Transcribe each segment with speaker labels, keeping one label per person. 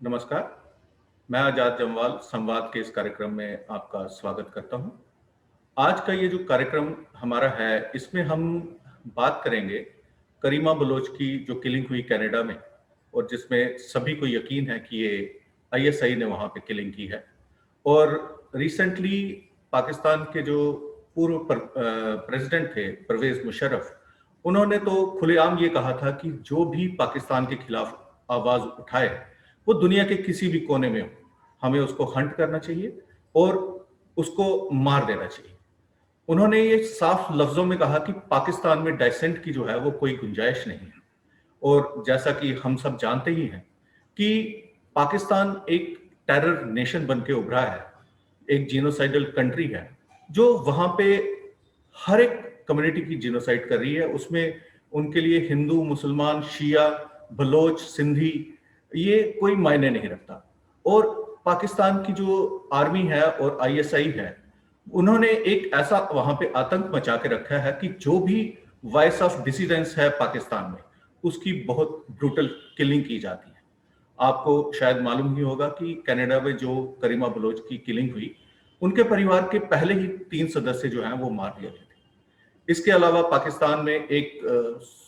Speaker 1: नमस्कार, मैं आजाद जमवाल संवाद के इस कार्यक्रम में आपका स्वागत करता हूं। आज का ये जो कार्यक्रम हमारा है, इसमें हम बात करेंगे करीमा बलोच की जो किलिंग हुई कनाडा में और जिसमें सभी को यकीन है कि ये आईएसआई ने वहाँ पे किलिंग की है। और रिसेंटली पाकिस्तान के जो पूर्व प्रेसिडेंट थे परवेज मुशर्रफ, उन्होंने तो खुलेआम ये कहा था कि जो भी पाकिस्तान के खिलाफ आवाज उठाए वो दुनिया के किसी भी कोने में हो, हमें उसको हंट करना चाहिए और उसको मार देना चाहिए। उन्होंने ये साफ लफ्जों में कहा कि पाकिस्तान में डाइसेंट की जो है वो कोई गुंजाइश नहीं है। और जैसा कि हम सब जानते ही हैं कि पाकिस्तान एक टेरर नेशन बन के उभरा है, एक जीनोसाइडल कंट्री है जो वहां पे हर एक कम्युनिटी की जीनोसाइड कर रही है। उसमें उनके लिए हिंदू, मुसलमान, शिया, बलोच, सिंधी, ये कोई मायने नहीं रखता। और पाकिस्तान की जो आर्मी है और आईएसआई है, उन्होंने एक ऐसा वहां पे आतंक मचा के रखा है कि जो भी वॉइस ऑफ डिसिडेंस है पाकिस्तान में, उसकी बहुत ब्रूटल किलिंग की जाती है। आपको शायद मालूम ही होगा कि कनाडा में जो करीमा बलोच की किलिंग हुई, उनके परिवार के पहले ही 3 सदस्य जो हैं वो मार दिए गए थे। इसके अलावा पाकिस्तान में एक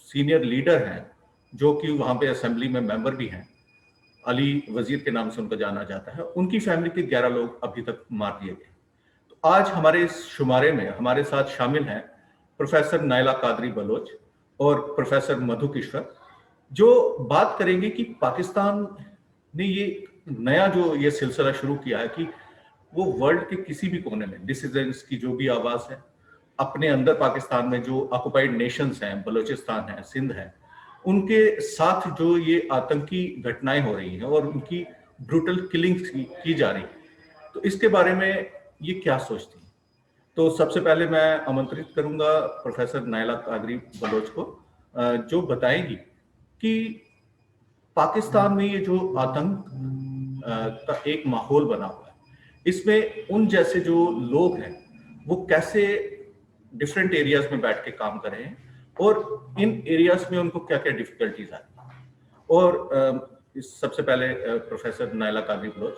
Speaker 1: सीनियर लीडर हैं जो कि वहां पे असेंबली में मेंबर भी हैं, अली वजीर के नाम से उनका जाना जाता है। उनकी फैमिली के 11 लोग अभी तक मार दिए गए। तो आज हमारे इस शुमारे में हमारे साथ शामिल हैं प्रोफेसर नायला कादरी बलोच और प्रोफेसर मधु किश्वर, जो बात करेंगे कि पाकिस्तान ने ये नया जो ये सिलसिला शुरू किया है कि वो वर्ल्ड के किसी भी कोने में डिसिडेंट्स की जो भी आवाज है, अपने अंदर पाकिस्तान में जो ऑक्युपाइड नेशंस हैं, बलूचिस्तान है, सिंध है, उनके साथ जो ये आतंकी घटनाएं हो रही हैं और उनकी ब्रूटल किलिंग की जा रही है, तो इसके बारे में ये क्या सोचती हैं? तो सबसे पहले मैं आमंत्रित करूंगा प्रोफेसर नायला कादरी बलोच को, जो बताएंगी कि पाकिस्तान में ये जो आतंक का एक माहौल बना हुआ है, इसमें उन जैसे जो लोग हैं वो कैसे डिफरेंट एरियाज में बैठ के काम कर रहे हैं और इन एरियाज में उनको क्या क्या डिफिकल्टीज आती हैं। और सबसे पहले professor Naila Qadri Baloch,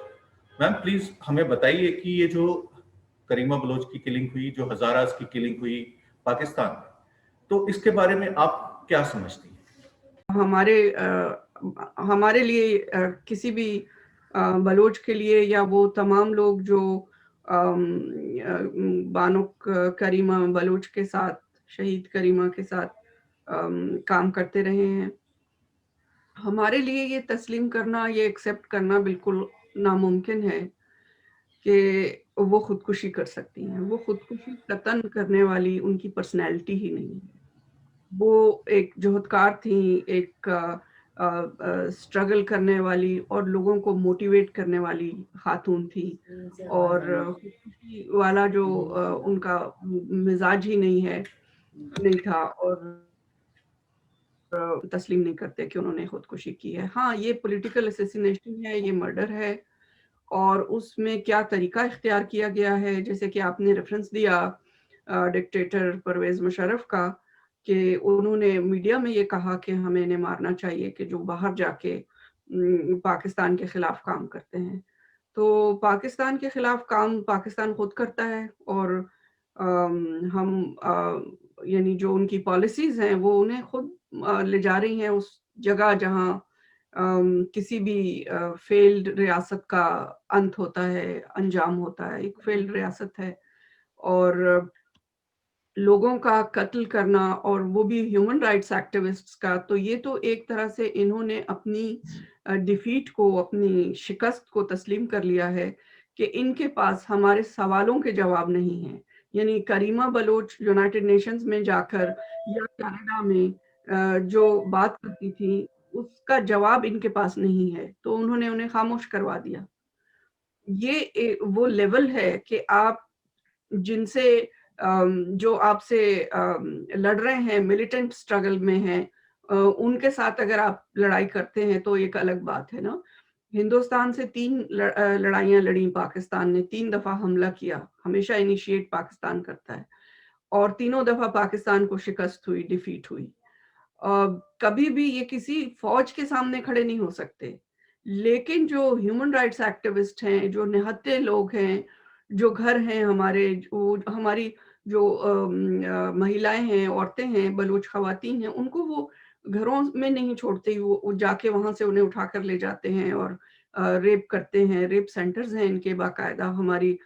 Speaker 1: ma'am please हमें बताइए कि ये जो करीमा बलोच की किलिंग हुई, जो हजारास की किलिंग हुई पाकिस्तान में, तो इसके बारे में आप क्या समझती हैं?
Speaker 2: हमारे लिए किसी भी बलोच के लिए या वो तमाम लोग जो बानो करीमा बलोच के साथ, शहीद करीमा के साथ काम करते रहे हैं, हमारे लिए ये तस्लीम करना, ये एक्सेप्ट करना बिल्कुल नामुमकिन है कि वो खुदकुशी कर सकती हैं। वो खुदकुशी कतन करने वाली उनकी पर्सनैलिटी ही नहीं है। वो एक जोहदकार थी, एक स्ट्रगल करने वाली और लोगों को मोटिवेट करने वाली खातून थी। और खुदकुशी वाला जो उनका मिजाज ही नहीं था, और तस्लीम नहीं करते कि उन्होंने खुदकुशी की है। हाँ, ये पॉलिटिकल असैसिनेशन है, ये मर्डर है, और उसमें क्या तरीका इख्तियार किया गया है, जैसे कि आपने रेफरेंस दिया डिक्टेटर परवेज मुशर्रफ का, कि उन्होंने मीडिया में ये कहा कि हमें इन्हें मारना चाहिए कि जो बाहर जाके पाकिस्तान के खिलाफ काम करते हैं। तो पाकिस्तान के खिलाफ काम पाकिस्तान खुद करता है, और हम यानी जो उनकी पॉलिसीज हैं वो उन्हें खुद ले जा रही हैं उस जगह जहां किसी भी फेल्ड रियासत का अंत होता है, अंजाम होता है। एक फेल्ड रियासत है, और लोगों का कत्ल करना, और वो भी ह्यूमन राइट्स एक्टिविस्ट्स का, तो ये तो एक तरह से इन्होंने अपनी डिफीट को, अपनी शिकस्त को तस्लीम कर लिया है कि इनके पास हमारे सवालों के जवाब नहीं हैं। यानी करीमा बलोच यूनाइटेड नेशंस में जाकर या कनाडा में जो बात करती थी, उसका जवाब इनके पास नहीं है, तो उन्होंने उन्हें खामोश करवा दिया। ये वो लेवल है कि आप जिनसे जो आपसे लड़ रहे हैं, मिलिटेंट स्ट्रगल में हैं, उनके साथ अगर आप लड़ाई करते हैं तो एक अलग बात है ना। हिंदुस्तान से 3 लड़ाइयाँ लड़ी पाकिस्तान ने, 3 दफा हमला किया, हमेशा इनिशिएट पाकिस्तान करता है, और तीनों दफा पाकिस्तान को शिकस्त हुई, डिफीट हुई। कभी भी ये किसी फौज के सामने खड़े नहीं हो सकते। लेकिन जो ह्यूमन राइट्स एक्टिविस्ट हैं, जो निहत्थे लोग हैं, जो घर हैं हमारे, जो हमारी जो महिलाएं हैं, औरतें हैं, बलूच खवातीन हैं, उनको वो घरों में नहीं छोड़ते, वो जाके वहां से उन्हें उठाकर ले जाते हैं और रेप करते हैं। रेप सेंटर्स हैं इनके बाकायदा। हमारी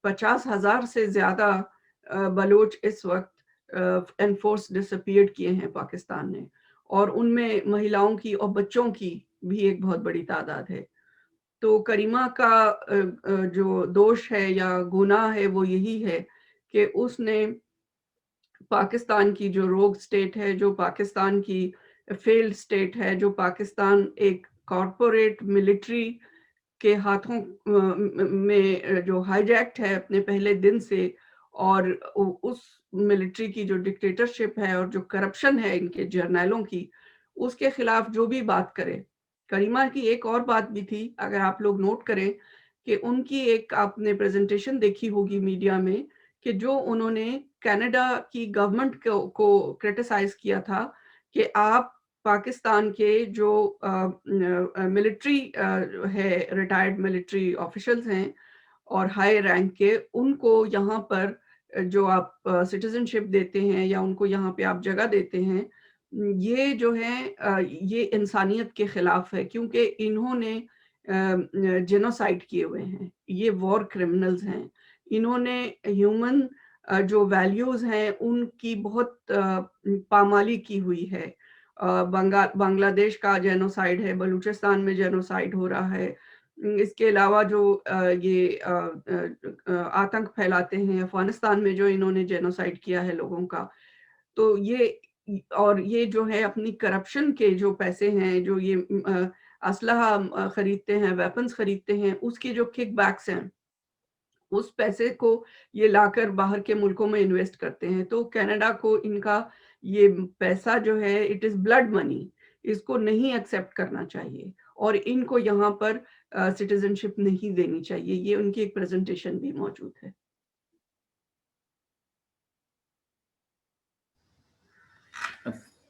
Speaker 2: 50,000 से ज्यादा बलोच इस वक्त एनफोर्स डिसअपियर्ड किए हैं पाकिस्तान ने, और उनमें महिलाओं की और बच्चों की भी एक बहुत बड़ी तादाद है। तो करीमा का जो दोष है या गुनाह है वो यही है कि उसने पाकिस्तान की जो रोग स्टेट है, जो पाकिस्तान की फेल्ड स्टेट है, जो पाकिस्तान एक कॉरपोरेट मिलिट्री के हाथों में जो हाईजैक्ट है अपने पहले दिन से, और उस मिलिट्री की जो डिक्टेटरशिप है और जो करप्शन है इनके जर्नैलों की, उसके खिलाफ जो भी बात करे। करीमा की एक और बात भी थी, अगर आप लोग नोट करें, कि उनकी एक आपने प्रेजेंटेशन देखी होगी मीडिया में, कि जो उन्होंने कनाडा की गवर्नमेंट को क्रिटिसाइज किया था कि आप पाकिस्तान के जो मिलिट्री है, रिटायर्ड मिलिट्री ऑफिशियल्स हैं और हाई रैंक के, उनको यहाँ पर जो आप सिटीजनशिप देते हैं या उनको यहाँ पे आप जगह देते हैं, ये जो है ये इंसानियत के खिलाफ है, क्योंकि इन्होंने जेनोसाइड किए हुए हैं, ये वॉर क्रिमिनल्स हैं। इन्होंने ह्यूमन जो वैल्यूज हैं उनकी बहुत पामाली की हुई है। बांग्लादेश का जेनोसाइड है, बलूचिस्तान में जेनोसाइड हो रहा है। इसके अलावा जो ये आतंक फैलाते हैं, अफगानिस्तान में जो इन्होंने जेनोसाइड किया है लोगों का, तो ये, और ये जो है अपनी करप्शन के जो पैसे हैं, जो ये असलहा खरीदते हैं, वेपन्स खरीदते हैं, उसके जो किकबैक्स हैं, उस पैसे को ये लाकर बाहर के मुल्कों में इन्वेस्ट करते हैं। तो कनाडा को इनका ये पैसा जो है, इट इज ब्लड मनी, इसको नहीं एक्सेप्ट करना चाहिए और इनको यहाँ पर सिटीजनशिप नहीं देनी चाहिए। ये उनकी एक प्रेजेंटेशन भी मौजूद है।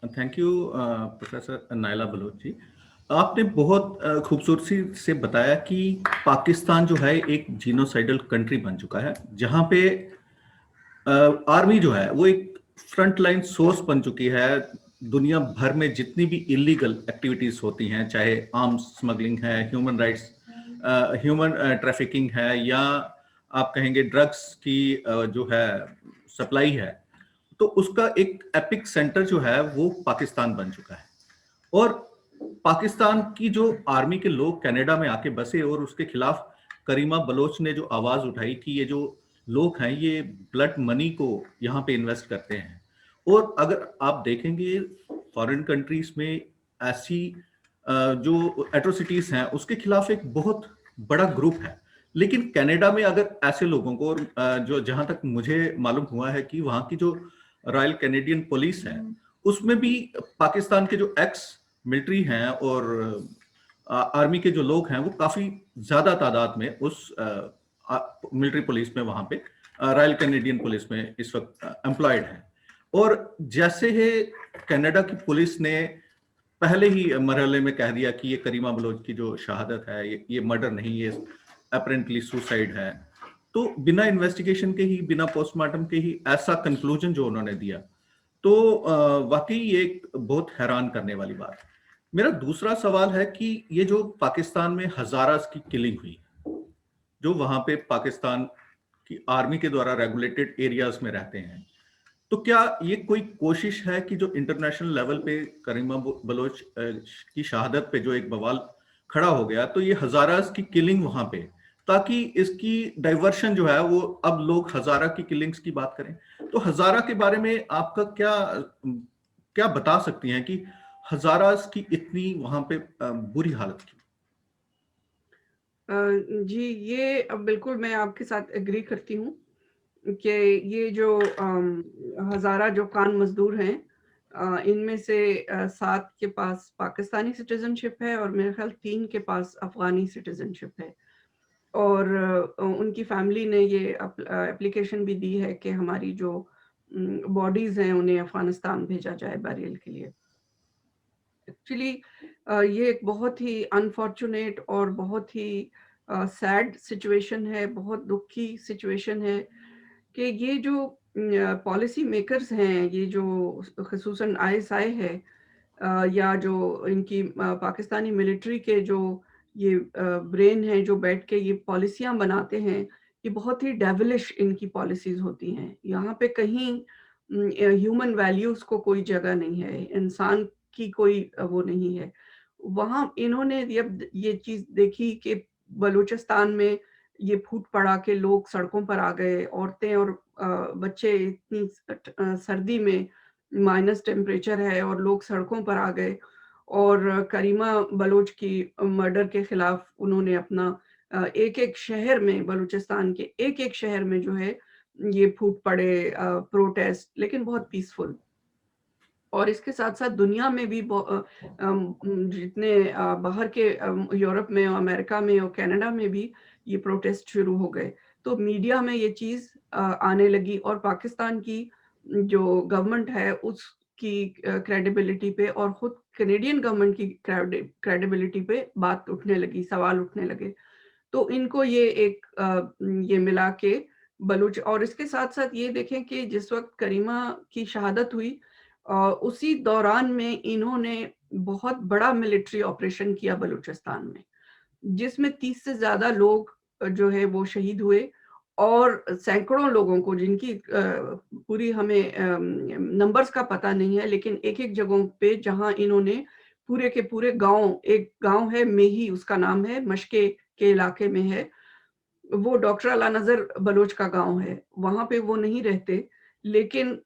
Speaker 1: Thank you professor Naila Baloch ji. आपने बहुत खूबसूरती से बताया कि पाकिस्तान जो है एक जीनोसाइडल कंट्री बन चुका है, जहां पे आर्मी जो है वो एक फ्रंट लाइन सोर्स बन चुकी है। दुनिया भर में जितनी भी इलीगल एक्टिविटीज होती हैं, चाहे आर्म्स स्मगलिंग है, ह्यूमन राइट्स, ह्यूमन ट्रैफिकिंग है, या आप कहेंगे ड्रग्स की जो है सप्लाई है, तो उसका एक एपिक सेंटर जो है वो पाकिस्तान बन चुका है। और पाकिस्तान की जो आर्मी के लोग कनाडा में आके बसे और उसके खिलाफ करीमा बलोच ने जो आवाज उठाई कि ये जो लोग हैं ये ब्लड मनी को यहाँ पे इन्वेस्ट करते हैं। और अगर आप देखेंगे फॉरेन कंट्रीज में ऐसी जो एट्रोसिटीज हैं उसके खिलाफ एक बहुत बड़ा ग्रुप है, लेकिन कनाडा में अगर ऐसे लोगों को, जो जहां तक मुझे मालूम हुआ है कि वहां की जो रॉयल कैनेडियन पुलिस है उसमें भी पाकिस्तान के जो एक्स मिलिट्री हैं और आर्मी के जो लोग हैं वो काफी ज्यादा तादाद में उस मिलिट्री पुलिस में, वहां पे रॉयल कैनेडियन पुलिस में इस वक्त एम्प्लॉयड है। और जैसे ही कनाडा की पुलिस ने पहले ही मरहले में कह दिया कि ये करीमा बलोच की जो शहादत है ये मर्डर नहीं, ये अपेरेंटली सुसाइड है, तो बिना इन्वेस्टिगेशन के ही, बिना पोस्टमार्टम के ही ऐसा कंक्लूजन जो उन्होंने दिया, तो वाकई ये एक बहुत हैरान करने वाली बात है। मेरा दूसरा सवाल है कि ये जो पाकिस्तान में हजारास की किलिंग हुई, जो वहां पे पाकिस्तान की आर्मी के द्वारा रेगुलेटेड एरियाज में रहते हैं, तो क्या ये कोई कोशिश है कि जो इंटरनेशनल लेवल पे करीमा बलोच की शहादत पे जो एक बवाल खड़ा हो गया, तो ये हजारास की किलिंग वहां पे, ताकि इसकी डाइवर्शन जो है वो अब लोग हजारा की किलिंग्स की बात करें, तो हजारा के बारे में आपका क्या क्या बता सकती हैं कि हजारास की इतनी वहां पे बुरी हालत की?
Speaker 2: जी, ये अब बिल्कुल मैं आपके साथ एग्री करती हूँ कि ये जो हज़ारा जो कान मजदूर हैं, इनमें से 7 के पास पाकिस्तानी सिटीजनशिप है और मेरे ख्याल 3 के पास अफगानी सिटीजनशिप है। और उनकी फैमिली ने ये एप्लीकेशन भी दी है कि हमारी जो बॉडीज हैं उन्हें अफगानिस्तान भेजा जाए बैरियल के लिए। एक्चुअली ये एक बहुत ही अनफॉर्चुनेट और बहुत ही सैड सिचुएशन है, बहुत दुःख की सिचुएशन है कि ये जो पॉलिसी मेकर्स हैं, ये जो ख़ुसूसन आईएसआई है, या जो इनकी पाकिस्तानी मिलिट्री के जो ये ब्रेन है जो बैठ के ये पॉलिसियाँ बनाते हैं, ये बहुत ही डेविलिश इनकी पॉलिसीज़ होती हैं। यहाँ पे कहीं ह्यूमन वैल्यूज़ को कोई जगह नहीं है, इंसान की कोई वो नहीं है। वहाँ इन्होंने जब ये चीज़ देखी कि बलूचिस्तान में ये फूट पड़ा कि लोग सड़कों पर आ गए, औरतें और बच्चे इतनी सर्दी में माइनस टेम्परेचर है और लोग सड़कों पर आ गए, और करीमा बलोच की मर्डर के खिलाफ उन्होंने अपना एक-एक शहर में, बलूचिस्तान के एक-एक शहर में जो है ये फूट पड़े प्रोटेस्ट, लेकिन बहुत पीसफुल। और इसके साथ-साथ दुनिया में भी जितने बाहर के यूरोप में, अमेरिका में और कनाडा में भी ये प्रोटेस्ट शुरू हो गए। तो मीडिया में ये चीज़ आने लगी और पाकिस्तान की जो गवर्नमेंट है उसकी क्रेडिबिलिटी पे और खुद कैनेडियन गवर्नमेंट की क्रेडिबिलिटी पे बात उठने लगी, सवाल उठने लगे। तो इनको ये एक ये मिला के बलूच, और इसके साथ-साथ ये देखें कि जिस वक़्त करीमा की शहादत हुई, उसी दौरान में इन्होंने बहुत बड़ा मिलिट्री ऑपरेशन किया बलूचिस्तान में, जिसमें 30 से ज़्यादा लोग जो है वो शहीद हुए, और सैकड़ों लोगों को, जिनकी पूरी हमें नंबर्स का पता नहीं है, लेकिन एक-एक जगहों पे जहाँ इन्होंने पूरे के पूरे गाँव, एक गाँव है मेही उसका नाम है, मशके के इलाके में है, वो डॉक्टर अला नज़र बलोच का गाँव है, वहाँ पे वो नहीं रहते, लेकिन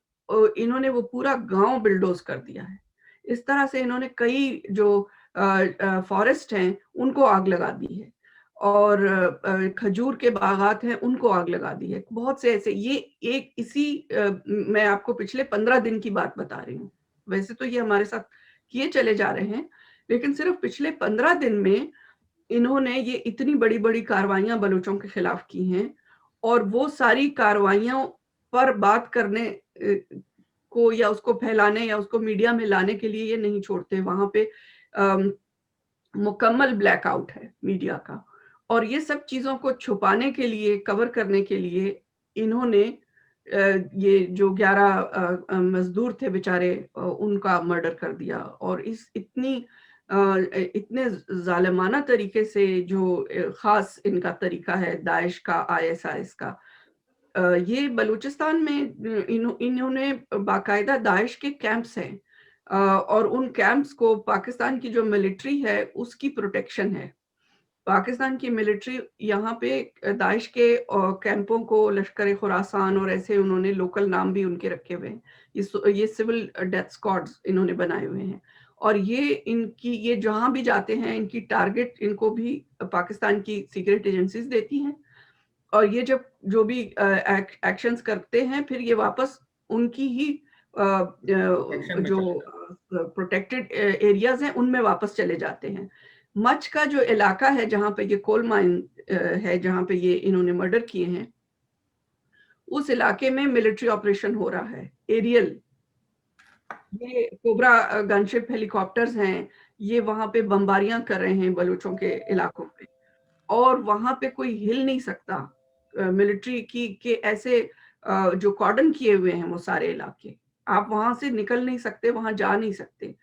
Speaker 2: इन्होंने वो पूरा गाँव बिल्डोज़ कर दिया है। इस तरह से इन्होंने कई जो फॉरेस्ट हैं, उनको आग लगा दी है, और खजूर के बागात हैं, उनको आग लगा दी है। बहुत से ऐसे, ये एक इसी मैं आपको पिछले 15 दिन की बात बता रही हूँ। वैसे तो ये हमारे साथ किए चले जा रहे हैं, लेकिन सिर्फ़ पिछले 15 दिन में इन्होंने ये इतनी बड़ी-बड़ी कार्रवाइयाँ बलूचों के खिलाफ की हैं, और वो सारी कार्रवाइयों पर बात करने को, या उसको फैलाने, या उसको मीडिया में लाने के लिए ये नहीं छोड़ते। वहाँ पे अम, मुकम्मल ब्लैकआउट है मीडिया का, और ये सब चीज़ों को छुपाने के लिए, कवर करने के लिए इन्होंने ये जो 11 मज़दूर थे बेचारे, उनका मर्डर कर दिया, और इस इतने ज़ालिमाना तरीके से, जो ख़ास इनका तरीका है दाइश का, आईएसआईएस का। ये बलूचिस्तान में इन्होंने बाकायदा दाइश के कैंप्स हैं, और उन कैंप्स को पाकिस्तान की जो मिलिट्री है उसकी प्रोटेक्शन है। पाकिस्तान की मिलिट्री यहाँ पे दाइश के कैंपों को लश्कर-ए-खुरासान और ऐसे उन्होंने लोकल नाम भी उनके रखे हुए हैं। ये सिविल डेथ स्क्वाड्स इन्होंने बनाए हुए हैं, और ये जहाँ भी जाते हैं, इनकी टारगेट इनको भी पाकिस्तान की सीक्रेट एजेंसीज़ देती हैं, और ये जब जो भी एक्शंस करते हैं, फिर ये वापस उनकी ही
Speaker 1: एक्शन में
Speaker 2: जो
Speaker 1: चले जाते
Speaker 2: प्रोटेक्टेड एरियाज़ हैं, उनमें वापस चले जाते हैं। मच का जो इलाका है जहाँ पे ये कोल माइन है, जहाँ पे ये इन्होंने मर्डर किए हैं, उस इलाके में मिलिट्री ऑपरेशन हो रहा है, एरियल। ये कोबरा गनशिप हेलीकॉप्टर्स हैं, ये वहाँ पे बमबारियाँ कर रहे हैं बलूचों के इलाकों पे, और वहाँ पे कोई हिल नहीं सकता। मिलिट्री की के ऐसे जो कॉर्डन किए हुए हैं वो सारे इलाके, आप वहाँ से निकल नहीं सकते, वहाँ जा नहीं सकते।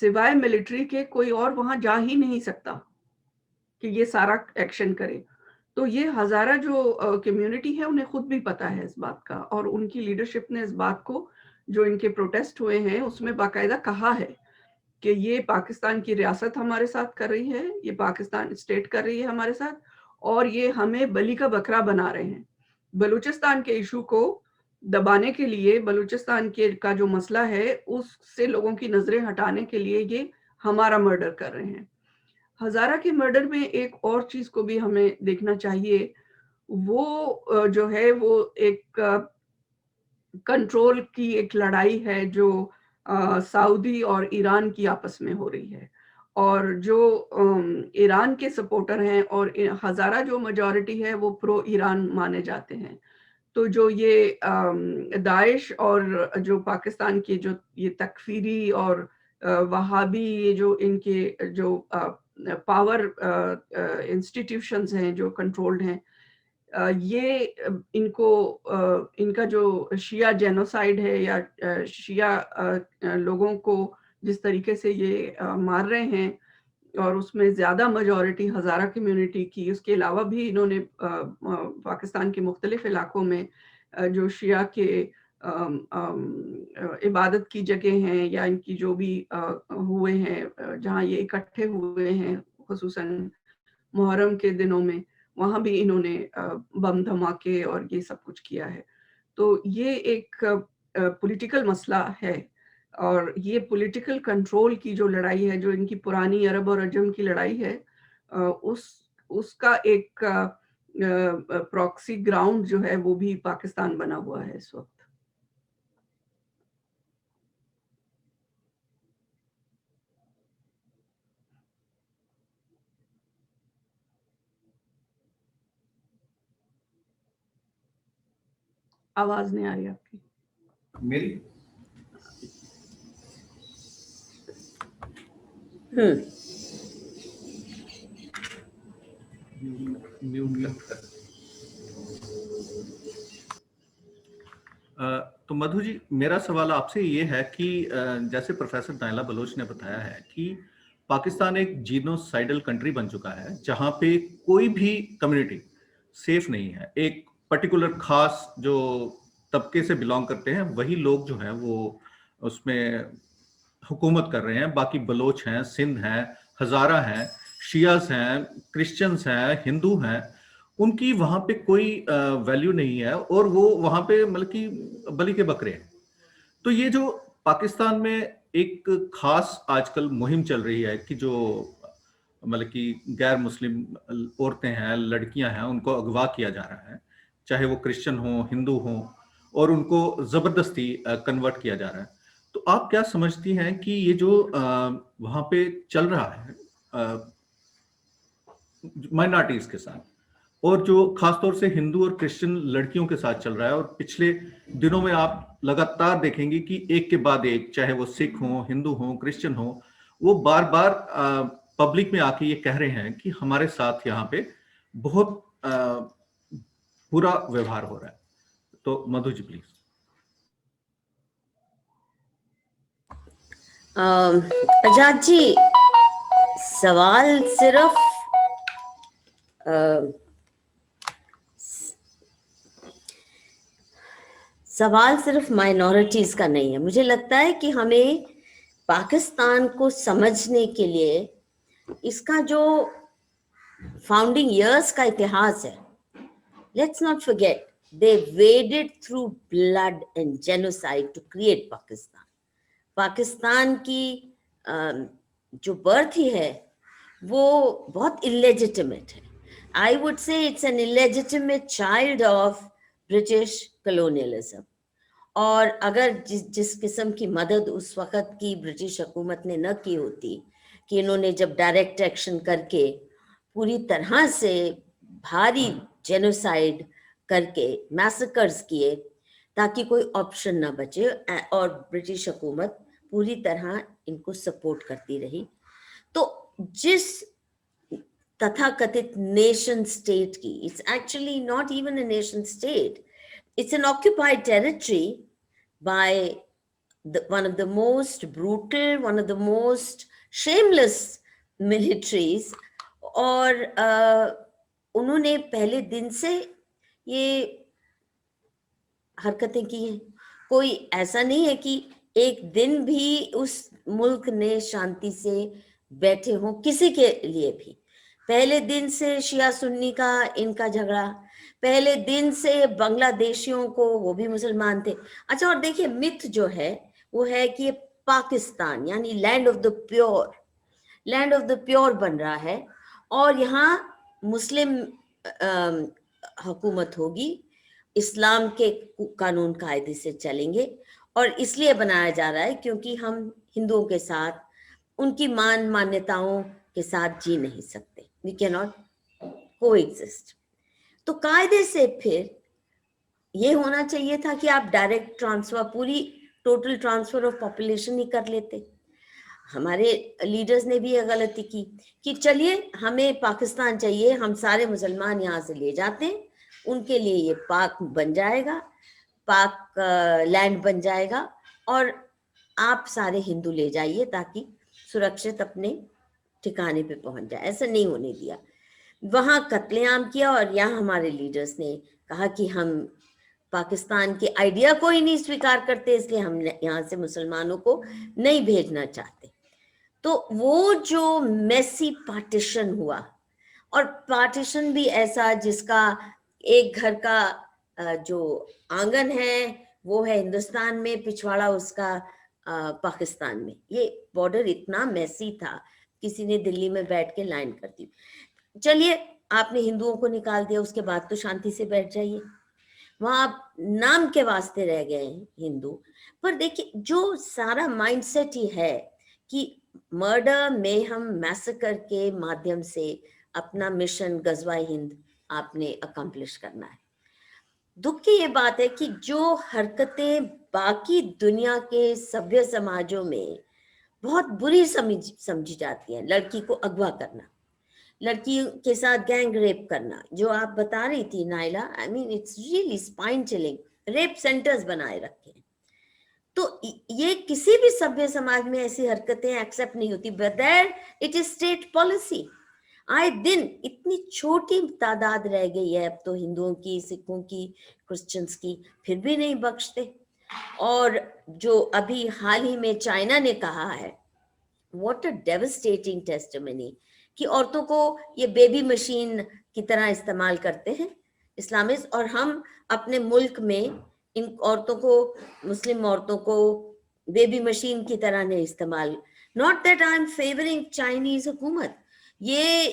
Speaker 2: सिवाय मिलिट्री के कोई और वहाँ जा ही नहीं सकता कि ये सारा एक्शन करे। तो ये हज़ारा जो कम्युनिटी है, उन्हें खुद भी पता है इस बात का, और उनकी लीडरशिप ने इस बात को, जो इनके प्रोटेस्ट हुए हैं उसमें बाकायदा कहा है कि ये पाकिस्तान की रियासत हमारे साथ कर रही है, ये पाकिस्तान स्टेट कर रही है हमारे साथ, और ये हमें बलि का बकरा बना रहे हैं। बलूचिस्तान के इश्यू को दबाने के लिए, बलूचिस्तान के का जो मसला है, उससे लोगों की नज़रें हटाने के लिए ये हमारा मर्डर कर रहे हैं। हज़ारा के मर्डर में एक और चीज़ को भी हमें देखना चाहिए, वो जो है वो एक कंट्रोल की एक लड़ाई है जो सऊदी और ईरान की आपस में हो रही है, और जो ईरान के सपोर्टर हैं, और हज़ारा जो मेजॉरिटी है वो प्रो ईरान माने जाते हैं। तो जो ये दाइश और जो पाकिस्तान की जो ये तकफ़ीरी और वहाबी ये जो इनके जो पावर इंस्टीट्यूशंस हैं जो कंट्रोल्ड हैं, ये इनका जो शिया जेनोसाइड है या शिया लोगों को जिस तरीके से ये मार रहे हैं, और उसमें ज़्यादा मेजॉरिटी हज़ारा कम्युनिटी की, उसके अलावा भी इन्होंने पाकिस्तान के मुख्तलिफ इलाकों में जो शिया के इबादत की जगह हैं या इनकी जो भी हुए हैं जहाँ ये इकट्ठे हुए हैं, खुसूसन मुहर्रम के दिनों में, वहाँ भी इन्होंने बम धमाके और ये सब कुछ किया है। तो ये एक पॉलिटिकल मसला है, और ये पॉलिटिकल कंट्रोल की जो लड़ाई है, जो इनकी पुरानी अरब और अजम की लड़ाई है, उसका एक प्रॉक्सी ग्राउंड जो है वो भी पाकिस्तान बना हुआ है इस वक्त। आवाज नहीं आ रही आपकी।
Speaker 1: मेरी तो मधु जी, मेरा सवाल आपसे ये है कि जैसे प्रोफेसर नायला बलोच ने बताया है कि पाकिस्तान एक जीनोसाइडल कंट्री बन चुका है जहां पे कोई भी कम्युनिटी सेफ नहीं है। एक पर्टिकुलर खास जो तबके से बिलोंग करते हैं वही लोग जो हैं वो उसमें हुकूमत कर रहे हैं। बाकी बलोच हैं, सिंध हैं, हजारा हैं, शियास हैं, क्रिश्चियंस हैं, हिंदू हैं, उनकी वहां पे कोई वैल्यू नहीं है और वो वहां पे मतलब कि बलि के बकरे हैं। तो ये जो पाकिस्तान में एक खास आजकल मुहिम चल रही है कि जो मतलब कि गैर मुस्लिम औरतें हैं, लड़कियां हैं, उनको अगवा किया जा रहा है, चाहे वो क्रिश्चियन हो, हिंदू हो, और उनको जबरदस्ती कन्वर्ट किया जा रहा है। तो आप क्या समझती हैं कि ये जो वहां पे चल रहा है माइनॉरिटीज के साथ, और जो खासतौर से हिंदू और क्रिश्चियन लड़कियों के साथ चल रहा है, और पिछले दिनों में आप लगातार देखेंगे कि एक के बाद एक, चाहे वो सिख हो, हिंदू हो, क्रिश्चियन हो, वो बार बार पब्लिक में आके ये कह रहे हैं कि हमारे साथ यहाँ पे बहुत बुरा व्यवहार हो रहा है। तो मधु जी प्लीज।
Speaker 3: आजाद जी, सवाल सिर्फ माइनॉरिटीज का नहीं है। मुझे लगता है कि हमें पाकिस्तान को समझने के लिए इसका जो फाउंडिंग ईयर्स का इतिहास है, let's not forget they waded through blood and genocide to create Pakistan. Pakistan की जो बर्थ ही है वो बहुत इलेजिटिमेट है। I would say it's an illegitimate child of British colonialism. और अगर जिस किस्म की मदद उस वक्त की ब्रिटिश हुकूमत ने न की होती, कि इन्होंने जब डायरेक्ट एक्शन करके पूरी तरह से भारी जेनोसाइड करके मैसेकर्स किए ताकि कोई ऑप्शन ना बचे, और ब्रिटिश हुकूमत पूरी तरह इनको सपोर्ट करती रही, तो जिस तथाकथित नेशन स्टेट की, it's actually not even a nation state, it's an occupied territory by one of the most brutal, one of the most shameless militaries, और उन्होंने पहले दिन से ये हरकतें की हैं। कोई ऐसा नहीं है कि एक दिन भी उस मुल्क ने शांति से बैठे हों किसी के लिए भी। पहले दिन से शिया सुन्नी का इनका झगड़ा, पहले दिन से बांग्लादेशियों को, वो भी मुसलमान थे। अच्छा, और देखिए मिथ जो है वो है कि ये पाकिस्तान यानी लैंड ऑफ द प्योर बन रहा है, और यहाँ मुस्लिम हुकूमत होगी, इस्लाम के कानून कायदे से चलेंगे, और इसलिए बनाया जा रहा है क्योंकि हम हिंदुओं के साथ उनकी मान्यताओं के साथ जी नहीं सकते, वी कैन नॉट कोएग्जिस्ट। तो कायदे से फिर ये होना चाहिए था कि आप डायरेक्ट ट्रांसफर, पूरी टोटल ट्रांसफर ऑफ पॉपुलेशन ही कर लेते। हमारे लीडर्स ने भी ये गलती की कि चलिए हमें पाकिस्तान चाहिए, हम सारे मुसलमान यहाँ से ले जाते हैं, उनके लिए ये पाक बन जाएगा, पाक लैंड बन जाएगा, और आप सारे हिंदू ले जाइए ताकि सुरक्षित अपने ठिकाने पे पहुंच जाए। ऐसा नहीं होने दिया, वहां कत्लेआम किया। और यहाँ हमारे लीडर्स ने कहा कि हम पाकिस्तान के आइडिया को ही नहीं स्वीकार करते, इसलिए हम यहाँ से मुसलमानों को नहीं भेजना चाहते। तो वो जो मेसी पार्टीशन हुआ, और पार्टीशन भी ऐसा जिसका एक घर का जो आंगन है वो है हिंदुस्तान में, पिछवाड़ा उसका पाकिस्तान में। ये बॉर्डर इतना मेसी था, किसी ने दिल्ली में बैठ के लाइन कर दी। चलिए आपने हिंदुओं को निकाल दिया, उसके बाद तो शांति से बैठ जाइए, वहां आप नाम के वास्ते रह गए हिंदू। पर देखिए जो सारा माइंडसेट ही है कि मर्डर में हम मैसेकर के माध्यम से अपना मिशन गजवाए हिंद आपने अकम्प्लिश करना है। दुख की ये बात है कि जो हरकतें बाकी दुनिया के सभ्य समाजों में बहुत बुरी समझी जाती हैं, लड़की को अगवा करना, लड़की के साथ गैंग रेप करना, जो आप बता रही थी Naila, I mean it's really spine chilling, rape centres बनाए रखे हैं। तो ये किसी भी सभ्य समाज में ऐसी हरकतें एक्सेप्ट नहीं होती, बगैर इट इज स्टेट पॉलिसी। आए दिन इतनी छोटी तादाद रह गई है अब तो हिंदुओं की, सिखों की, क्रिश्चियंस की, फिर भी नहीं बख्शते। और जो अभी हाल ही में चाइना ने कहा है, व्हाट अ डेवास्टेटिंग टेस्टिमनी, कि औरतों को ये बेबी मशीन की तरह इस्तेमाल करते हैं इस्लामिस्ट, और हम अपने मुल्क में इन औरतों को, मुस्लिम औरतों को बेबी मशीन की तरह नहीं इस्तेमाल। Not that I am favouring Chinese हुकूमत, ये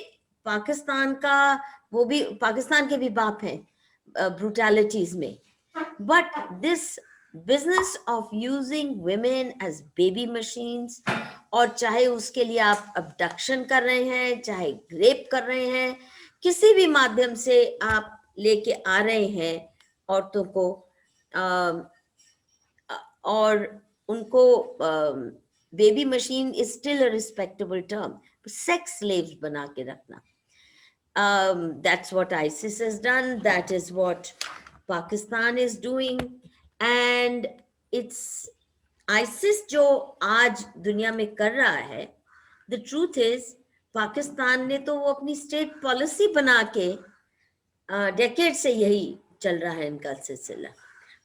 Speaker 3: पाकिस्तान का, वो भी पाकिस्तान के भी बाप हैं ब्रूटैलिटीज में, but this business of using women as baby machines, और चाहे उसके लिए आप अबडक्शन कर रहे हैं, चाहे रेप कर रहे हैं, किसी भी माध्यम से आप लेके आ रहे हैं औरतों को और उनको, baby machine is still a respectable term, sex slaves बना के रखना। That's what ISIS has done, that is what Pakistan is doing, and it's ISIS जो आज दुनिया में कर रहा है, the truth is पाकिस्तान ने तो वो अपनी स्टेट पॉलिसी बना के डेकेड से यही चल रहा है इनका सिलसिला।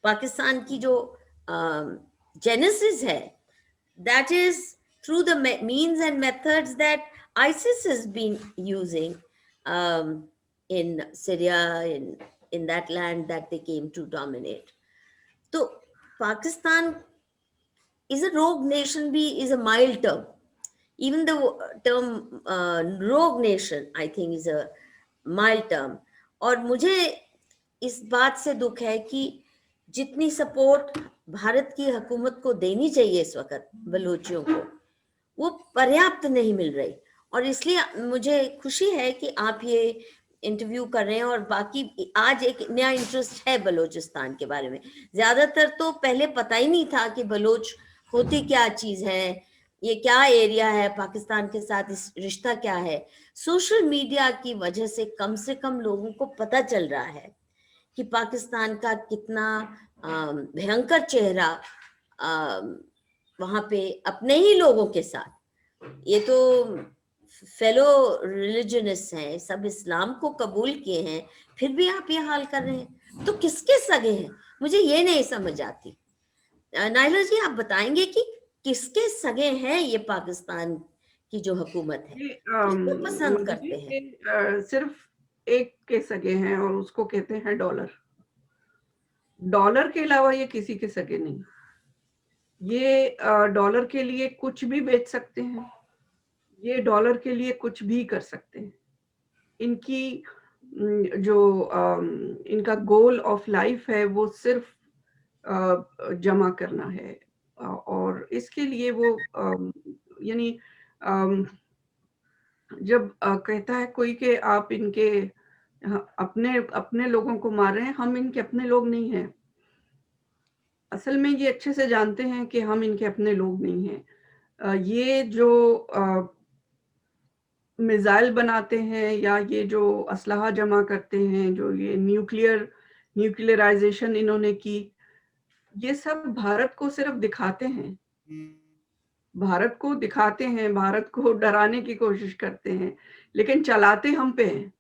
Speaker 3: पाकिस्तान की जो जेनेसिस है, that is through the means and methods that ISIS has been using in Syria, in that land that they came to dominate. So Pakistan is a rogue nation, is a mild term. Even the term rogue nation, I think, is a mild term. और मुझे इस बात से दुख है कि जितनी support Bharat की हुकूमत को देनी चाहिए इस वक्त बलोचियों को, वो पर्याप्त नहीं मिल रही। और इसलिए मुझे खुशी है कि आप ये इंटरव्यू कर रहे हैं, और बाकी आज एक नया इंटरेस्ट है बलोचिस्तान के बारे में। ज्यादातर तो पहले पता ही नहीं था कि बलोच होती क्या चीज है, ये क्या एरिया है पाकिस्तान के साथ, इस रिश्ता क्या है। सोशल मीडिया की वजह से कम लोगों को पता चल रहा है कि पाकिस्तान का कितना भयंकर चेहरा वहां पे अपने ही लोगों के साथ, ये तो फेलो रिलीजनिस्ट हैं, सब इस्लाम को कबूल किए हैं, फिर भी आप ये हाल कर रहे हैं, तो किसके सगे हैं, मुझे ये नहीं समझ आती। नाइला जी आप बताएंगे कि किसके सगे हैं ये पाकिस्तान की जो हुकूमत है, किसको पसंद करते हैं?
Speaker 2: सिर्फ एक के सगे हैं और उसको कहते हैं डॉलर। डॉलर के अलावा ये किसी के सगे नहीं। ये डॉलर के लिए कुछ भी बेच सकते हैं, ये डॉलर के लिए कुछ भी कर सकते हैं। इनकी जो इनका गोल ऑफ लाइफ है वो सिर्फ जमा करना है, और इसके लिए वो यानी जब कहता है कोई कि आप इनके अपने लोगों को मार रहे हैं, हम इनके अपने लोग नहीं हैं। असल में ये अच्छे से जानते हैं कि हम इनके अपने लोग नहीं हैं। ये जो मिसाइल बनाते हैं या ये जो असलहा जमा करते हैं, जो ये न्यूक्लियराइजेशन इन्होंने की, ये सब भारत को सिर्फ दिखाते हैं, भारत को दिखाते हैं, भारत को डराने की कोशिश करते हैं, लेकिन चलाते हम पे हैं।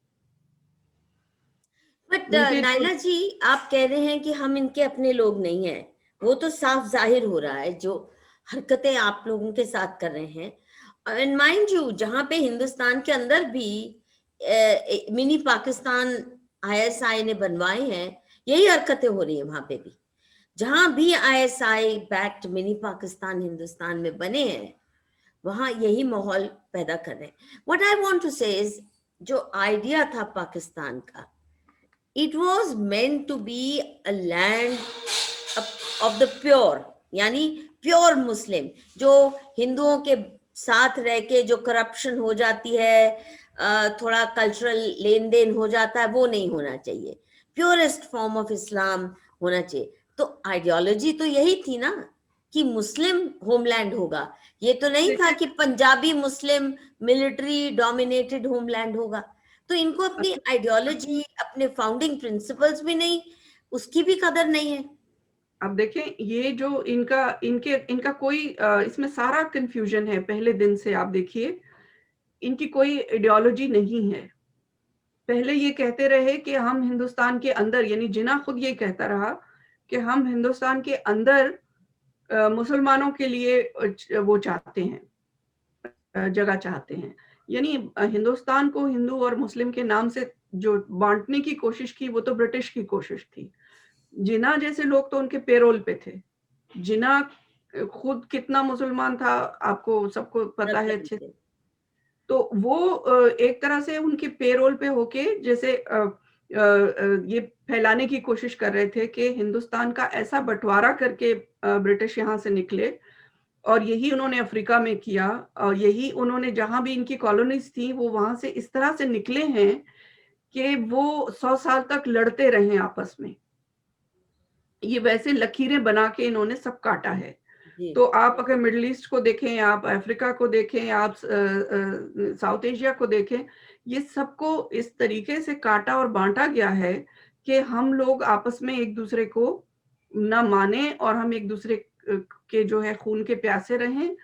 Speaker 3: बट
Speaker 2: उनके जो
Speaker 3: नायला जी, आप कह रहे हैं कि हम इनके अपने लोग नहीं हैं, वो तो साफ जाहिर हो रहा है जो हरकतें आप लोगों के साथ कर रहे हैं। एंड माइंड यू, जहां पे हिंदुस्तान के अंदर भी मिनी पाकिस्तान आईएसआई ने बनवाए हैं, यही हरकतें हो रही है वहां पे भी। जहां भी ISI backed mini Pakistan Hindustan में बने हैं, वहां यही माहौल पैदा कर रहे हैं। व्हाट आई वांट टू से इज, जो आइडिया था पाकिस्तान का, it was meant to be a land of the pure, यानी प्योर मुस्लिम, जो हिंदुओं के साथ रह के जो करप्शन हो जाती है, थोड़ा कल्चरल लेन देन हो जाता है, वो नहीं होना चाहिए, प्योरेस्ट फॉर्म ऑफ इस्लाम होना चाहिए। तो आइडियोलॉजी तो यही थी ना कि मुस्लिम होमलैंड होगा, ये तो नहीं था कि पंजाबी मुस्लिम मिलिट्री डोमिनेटेड होमलैंड होगा। तो इनको अपनी आइडियोलॉजी, अपने फाउंडिंग प्रिंसिपल्स भी नहीं, उसकी भी कदर नहीं है।
Speaker 2: अब देखें, ये जो इनका कोई इसमें सारा कंफ्यूजन है। पहले दिन से आप देखिए, इनकी कोई आइडियोलॉजी नहीं है। पहले ये कहते रहे कि हम हिंदुस्तान के अंदर, यानी जिन्ना खुद ये कहता रहा कि हम हिंदुस्तान के अंदर मुसलमानों के लिए वो चाहते हैं, जगह चाहते हैं। यानी हिंदुस्तान को हिंदू और मुस्लिम के नाम से जो बांटने की कोशिश की, वो तो ब्रिटिश की कोशिश थी। जिन्ना जैसे लोग तो उनके पेरोल पे थे। जिन्ना खुद कितना मुसलमान था, आपको सबको पता है अच्छे से। तो वो एक तरह से उनके पेरोल पे होके जैसे ये फैलाने की कोशिश कर रहे थे कि हिंदुस्तान का ऐसा बंटवारा करके ब्रिटिश यहाँ से निकले, और यही उन्होंने अफ्रीका में किया, और यही उन्होंने जहां भी इनकी कॉलोनीज थी, वो वहां से इस तरह से निकले हैं कि वो 100 साल तक लड़ते रहे आपस में। ये वैसे लकीरें बना के इन्होंने सब काटा है। तो आप अगर मिडिल ईस्ट को देखें, आप अफ्रीका को देखें, आप साउथ एशिया को देखें, ये सबको इस तरीके से काटा और बांटा गया है कि हम लोग आपस में एक दूसरे को ना माने, और हम एक दूसरे के जो है खून के प्यासे रहें,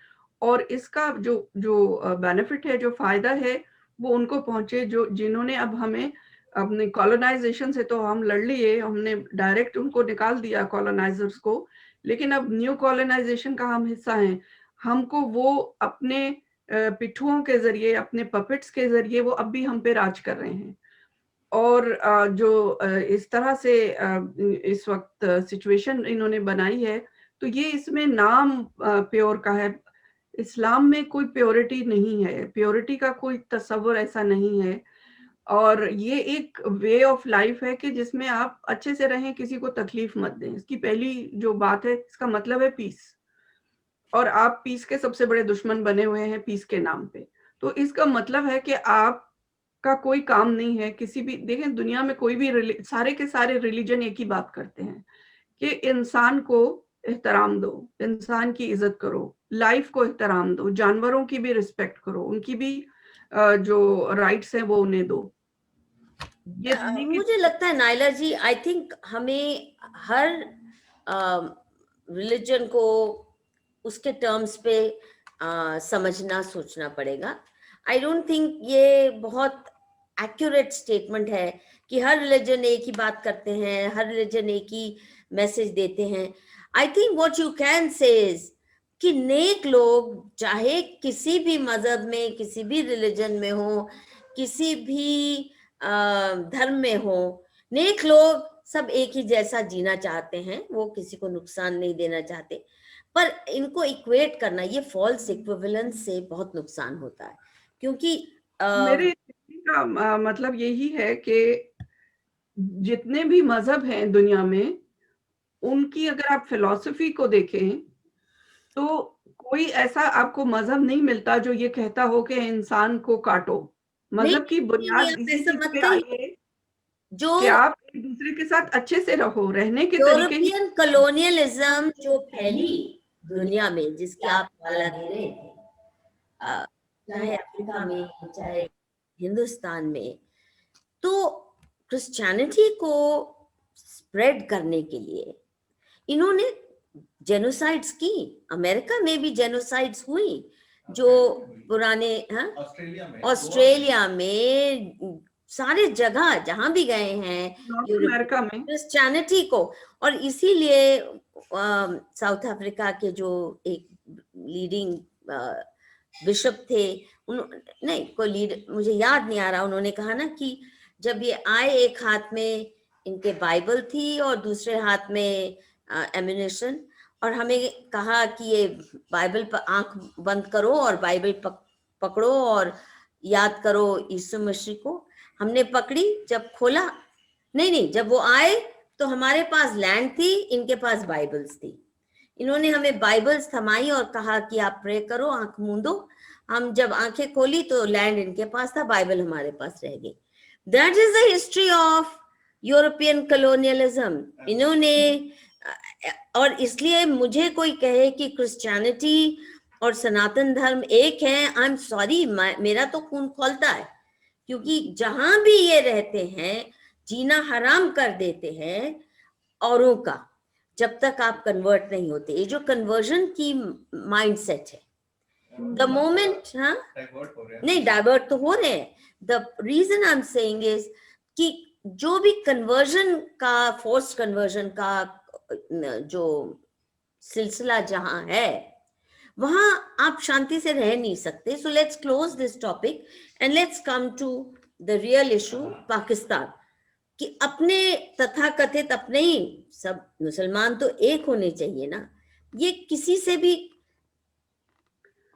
Speaker 2: और इसका जो जो बेनिफिट है, जो फायदा है, वो उनको पहुंचे जो जिन्होंने अब हमें अपने कॉलोनाइजेशन से तो हम लड़ लिए, हमने डायरेक्ट उनको निकाल दिया कॉलोनाइजर्स को, लेकिन अब न्यू कॉलोनाइजेशन का हम हिस्सा हैं। हमको वो अपने पिट्ठुओं के जरिए, अपने पपेट्स के जरिए वो अब भी हम पे राज कर रहे हैं। और जो इस तरह से इस वक्त सिचुएशन इन्होंने बनाई है, तो ये इसमें नाम प्योर का है। इस्लाम में कोई प्योरिटी नहीं है, प्योरिटी का कोई तस्वर ऐसा नहीं है। और ये एक वे ऑफ लाइफ है कि जिसमें आप अच्छे से रहें, किसी को तकलीफ मत दें। इसकी पहली जो बात है, इसका मतलब है पीस, और आप पीस के सबसे बड़े दुश्मन बने हुए हैं पीस के नाम पे। तो इसका मतलब है कि आप का कोई काम नहीं है किसी भी, देखें दुनिया में कोई भी सारे के सारे रिलीजन एक ही बात करते हैं कि इंसान को एहतराम दो, इंसान की इज्जत करो, लाइफ को एहतराम दो, जानवरों की भी रिस्पेक्ट करो, उनकी भी जो राइट्स हैं वो उन्हें दो। ये
Speaker 3: मुझे लगता है नायला जी, आई थिंक हमें हर रिलीजन को उसके टर्म्स पे समझना, सोचना पड़ेगा। आई डोंट थिंक ये बहुत एक्यूरेट स्टेटमेंट है कि हर रिलीजन एक ही बात करते हैं, हर रिलीजन एक ही मैसेज देते हैं। I think what you can say is कि नेक लोग चाहे किसी भी मजहब में, किसी भी रिलीजन में हो, किसी भी धर्म में हो, नेक लोग सब एक ही जैसा जीना चाहते हैं, वो किसी को नुकसान नहीं देना चाहते। पर इनको इक्वेट करना, ये फॉल्स इक्विवेलेंस से बहुत नुकसान होता है, क्योंकि
Speaker 2: मेरे का मतलब यही है कि जितने भी मजहब हैं दुनिया में, उनकी अगर आप फिलॉसफी को देखें तो कोई ऐसा आपको मजहब नहीं मिलता जो ये कहता हो कि इंसान को काटो। मजहब की बुनियाद इसी चीज पे आई है
Speaker 3: जो
Speaker 2: कि आप एक दूसरे के साथ अच्छे से रहो, रहने के तरीके ही।
Speaker 3: यूरोपियन कॉलोनियलिज्म जो फैली, दुनिया में जिसकी आप हवाला दे रहे थे, चाहे अफ्रीका में, चाहे हिंदुस्तान में, तो क्रिश्चियनिटी को स्प्रेड करने के लिए इन्होंने जेनोसाइड्स की। अमेरिका में भी जेनोसाइड्स हुई, जो पुराने, हाँ, ऑस्ट्रेलिया में, सारे जगह जहां भी गए हैं
Speaker 2: नॉर्थ अमेरिका में
Speaker 3: क्रिश्चियनिटी को। और इसीलिए साउथ अफ्रीका के जो एक लीडिंग बिशप थे, नहीं कोई लीड मुझे याद नहीं आ रहा, उन्होंने कहा ना कि जब ये आए, एक हाथ में इनके बाइबल थी और दूसरे हाथ में एम्युनिशन, और हमें कहा कि ये बाइबल पर आंख बंद करो और बाइबल पकड़ो और याद करो यीशु मसीह को। हमने पकड़ी, जब खोला, नहीं, जब वो आए तो हमारे पास लैंड थी, इनके पास बाइबल्स थी। इन्होंने हमें बाइबल्स थमाई और कहा कि आप प्रे करो, आंख मूंदो। हम जब आंखें खोली तो लैंड इनके पास था, बाइबल हमारे पास रह गई। That is the history of European colonialism. इन्होंने, और इसलिए मुझे कोई कहे कि क्रिश्चियनिटी और सनातन धर्म एक है, आई एम सॉरी, मेरा तो खून खौलता है, क्योंकि जहां भी ये रहते हैं जीना हराम कर देते हैं औरों का, जब तक आप कन्वर्ट नहीं होते। ये जो कन्वर्जन की माइंडसेट है, द मोमेंट, हाँ, नहीं डाइवर्ट तो हो रहे हैं। The reason I am saying is कि जो भी कन्वर्जन का, फोर्स कन्वर्जन का जो सिलसिला जहां है, वहां आप शांति से रह नहीं सकते। So let's close this topic and let's come to the real issue, Pakistan. कि अपने तथाकथित अपने ही सब मुसलमान तो एक होने चाहिए ना, ये किसी से भी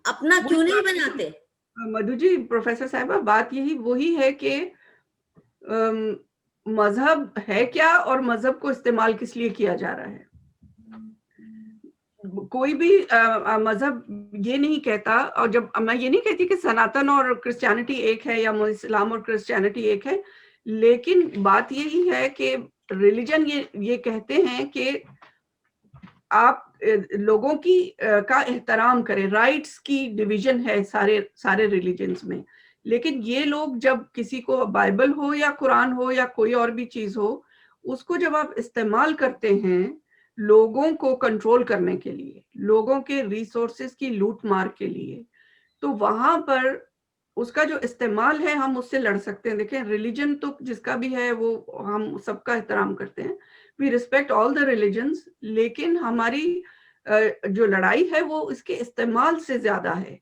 Speaker 3: अपना क्यों नहीं बनाते?
Speaker 2: मधु जी, प्रोफेसर साहिबा, बात यही वही है कि मजहब है क्या और मजहब को इस्तेमाल किस लिए किया जा रहा है। कोई भी मजहब ये नहीं कहता, और जब मैं ये नहीं कहती कि सनातन और क्रिश्चियनिटी एक है या इस्लाम और क्रिश्चियनिटी एक है, लेकिन बात यही है कि रिलीजन ये कहते हैं कि आप लोगों की का एहतराम करें, राइट्स की डिवीजन है सारे रिलीजन्स में। लेकिन ये लोग जब किसी को बाइबल हो या कुरान हो या कोई और भी चीज हो, उसको जब आप इस्तेमाल करते हैं लोगों को कंट्रोल करने के लिए, लोगों के रिसोर्सेज की लूट मार के लिए, तो वहां पर उसका जो इस्तेमाल है हम उससे लड़ सकते हैं। देखें, रिलीजन तो जिसका भी है वो हम सबका एहतराम करते हैं, we respect all the religions, लेकिन हमारी जो लड़ाई है वो इसके इस्तेमाल से ज्यादा है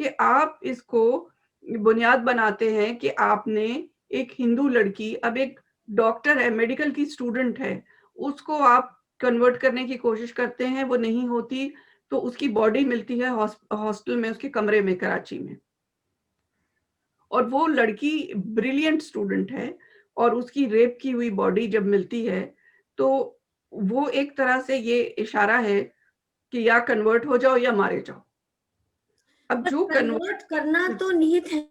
Speaker 2: कि आप इसको बुनियाद बनाते हैं कि आपने एक हिंदू लड़की, अब एक डॉक्टर है, मेडिकल की स्टूडेंट है, उसको आप कन्वर्ट करने की कोशिश करते हैं, वो नहीं होती तो उसकी बॉडी मिलती है हॉस्टल में, उसके कमरे में कराची में, और वो लड़की ब्रिलियंट स्टूडेंट है और उसकी रेप की हुई बॉडी जब मिलती है तो वो एक तरह से ये इशारा है कि या कन्वर्ट हो जाओ या मारे जाओ। अब जो
Speaker 3: कन्वर्ट करना तो निहित है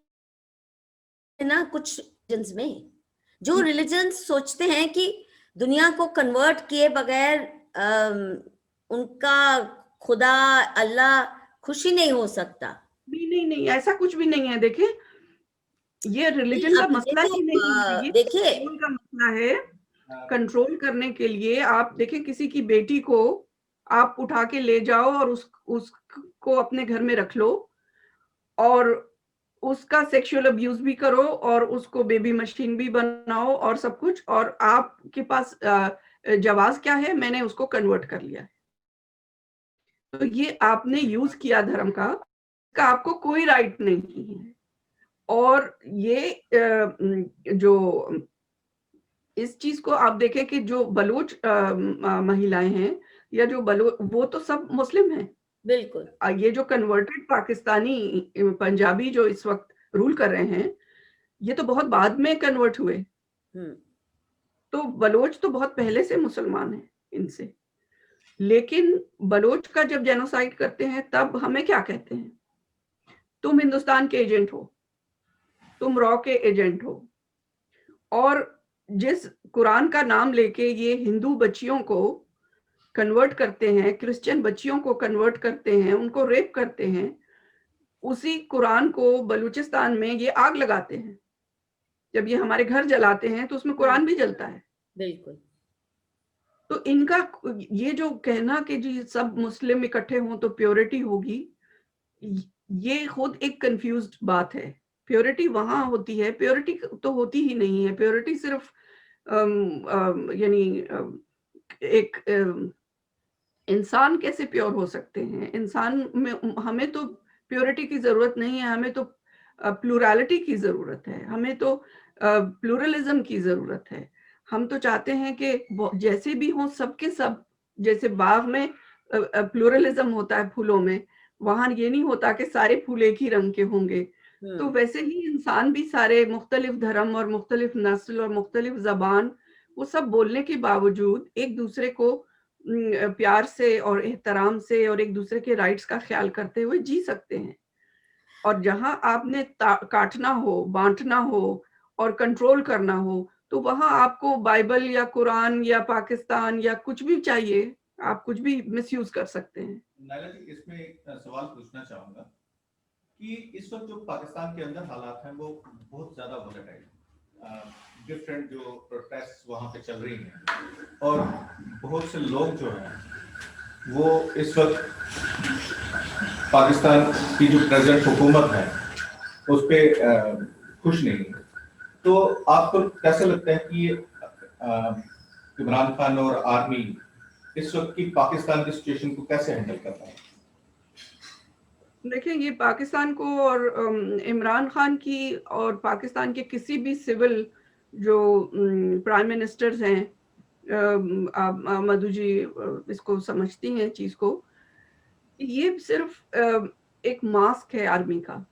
Speaker 3: ना कुछ रिलीजन्स में। जो रिलीजन्स सोचते हैं कि दुनिया को कन्वर्ट किए बगैर उनका खुदा अल्लाह खुशी नहीं हो सकता।
Speaker 2: नहीं, ऐसा कुछ भी नहीं है। देखिए, ये रिलीजन का मसला ही नहीं है, ये
Speaker 3: देखिए
Speaker 2: कंट्रोल का मसला है। कंट्रोल करने के लिए आप देखें, किसी की बेटी को आप उठा के ले जाओ और उसको अपने घर में रख लो और उसका सेक्सुअल अब्यूज भी करो और उसको बेबी मशीन भी बनाओ और सब कुछ, और आपके पास जवाब क्या है? मैंने उसको कन्वर्ट कर लिया है। तो ये आपने यूज किया धर्म का आपको कोई राइट नहीं है। और ये जो इस चीज को आप देखें कि जो बलूच महिलाएं हैं या जो वो तो सब मुस्लिम हैं।
Speaker 3: बिल्कुल।
Speaker 2: ये जो कन्वर्टेड पाकिस्तानी पंजाबी जो इस वक्त रूल कर रहे हैं, ये तो बहुत बाद में कन्वर्ट हुए। तो बलोच तो बहुत पहले से मुसलमान हैं इनसे। लेकिन बलोच का जब जेनोसाइड करते हैं तब हमें क्या कहते हैं? तुम हिंदुस्तान के एजेंट हो, तुम रॉ के एजेंट हो। और जिस कुरान का नाम लेके ये हिंदू बच्चियों को कन्वर्ट करते हैं, क्रिश्चियन बच्चियों को कन्वर्ट करते हैं, उनको रेप करते हैं, उसी कुरान को बलूचिस्तान में ये आग लगाते हैं। जब ये हमारे घर जलाते हैं तो उसमें कुरान भी जलता है।
Speaker 3: बिल्कुल।
Speaker 2: तो इनका ये जो कहना कि जी सब मुस्लिम इकट्ठे हों तो प्योरिटी होगी, ये खुद एक कंफ्यूज्ड बात है। प्योरिटी वहां होती है, प्योरिटी तो होती ही नहीं है। प्योरिटी सिर्फ यानी एक इंसान कैसे प्योर हो सकते हैं? इंसान में हमें तो प्योरिटी की जरूरत नहीं है, हमें तो प्लूरलिटी की जरूरत है, हमें तो प्लूरलिज्म की जरूरत है। हम तो चाहते हैं कि जैसे भी हो सबके सब, जैसे बाग में प्लूरलिज्म होता है फूलों में, वहां ये नहीं होता कि सारे फूल एक ही रंग के होंगे। तो वैसे ही इंसान भी सारे मुख्तलिफ धर्म और मुख्तलिफ नस्ल और मुख्तलिफ जबान, वो सब बोलने के बावजूद एक दूसरे को प्यार से और एहतराम से और एक दूसरे के राइट्स का ख्याल करते हुए जी सकते हैं। और जहां आपने काटना हो, बांटना हो और कंट्रोल करना हो, तो वहां आपको बाइबल या कुरान या पाकिस्तान या कुछ भी चाहिए, आप कुछ भी मिसयूज कर सकते हैं।
Speaker 1: नायला जी, इसमें एक सवाल पूछना चाहूंगा कि इस वक्त जो पाकिस्तान के अंदर हालात हैं वो बहुत ज्यादा वोलेटाइल, डिफरेंट जो प्रोटेस्ट वहां पे चल रही हैं और बहुत से लोग जो हैं वो इस वक्त पाकिस्तान की जो प्रेजेंट हुकूमत है उस पर खुश नहीं है। तो आपको कैसे लगता है कि इमरान खान और आर्मी इस वक्त की पाकिस्तान की सिचुएशन को कैसे हैंडल कर रहा है?
Speaker 2: देखिए, ये पाकिस्तान को और इमरान खान की और पाकिस्तान के किसी भी सिविल जो प्राइम मिनिस्टर्स हैं, मधु जी इसको समझती हैं चीज को, ये सिर्फ एक मास्क है आर्मी का,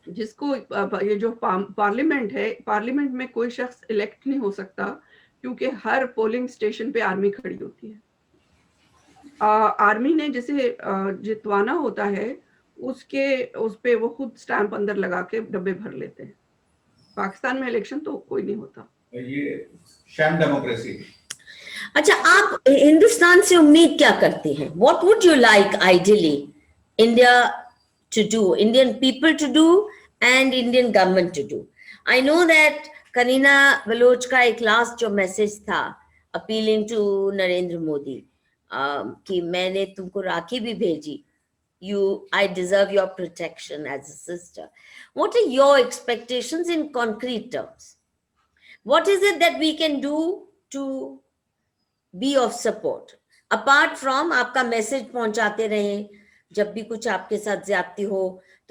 Speaker 2: जिसको ये जो पार्लियामेंट है, पार्लियामेंट में कोई शख्स इलेक्ट नहीं हो सकता क्योंकि हर पोलिंग स्टेशन पे आर्मी खड़ी होती है। आर्मी ने जैसे जितवाना होता है उस पे वो खुद स्टैंप अंदर लगा के डब्बे भर लेते हैं। पाकिस्तान में इलेक्शन तो कोई नहीं होता,
Speaker 1: ये शैम डेमोक्रेसी।
Speaker 3: अच्छा, आप हिंदुस्तान से उम्मीद क्या करते हैं? What would you like ideally India to do, Indian people to do and Indian government to do? I know that Kareena Baloch का एक लास्ट जो मैसेज था अपीलिंग टू नरेंद्र मोदी कि मैंने तुमको राखी भी भेजी, I deserve your protection as a sister. What are your expectations in concrete terms? What is it that we can do to be of support? Apart from आपका message पहुंचाते रहें, जब भी कुछ आपके साथ ज्यादती हो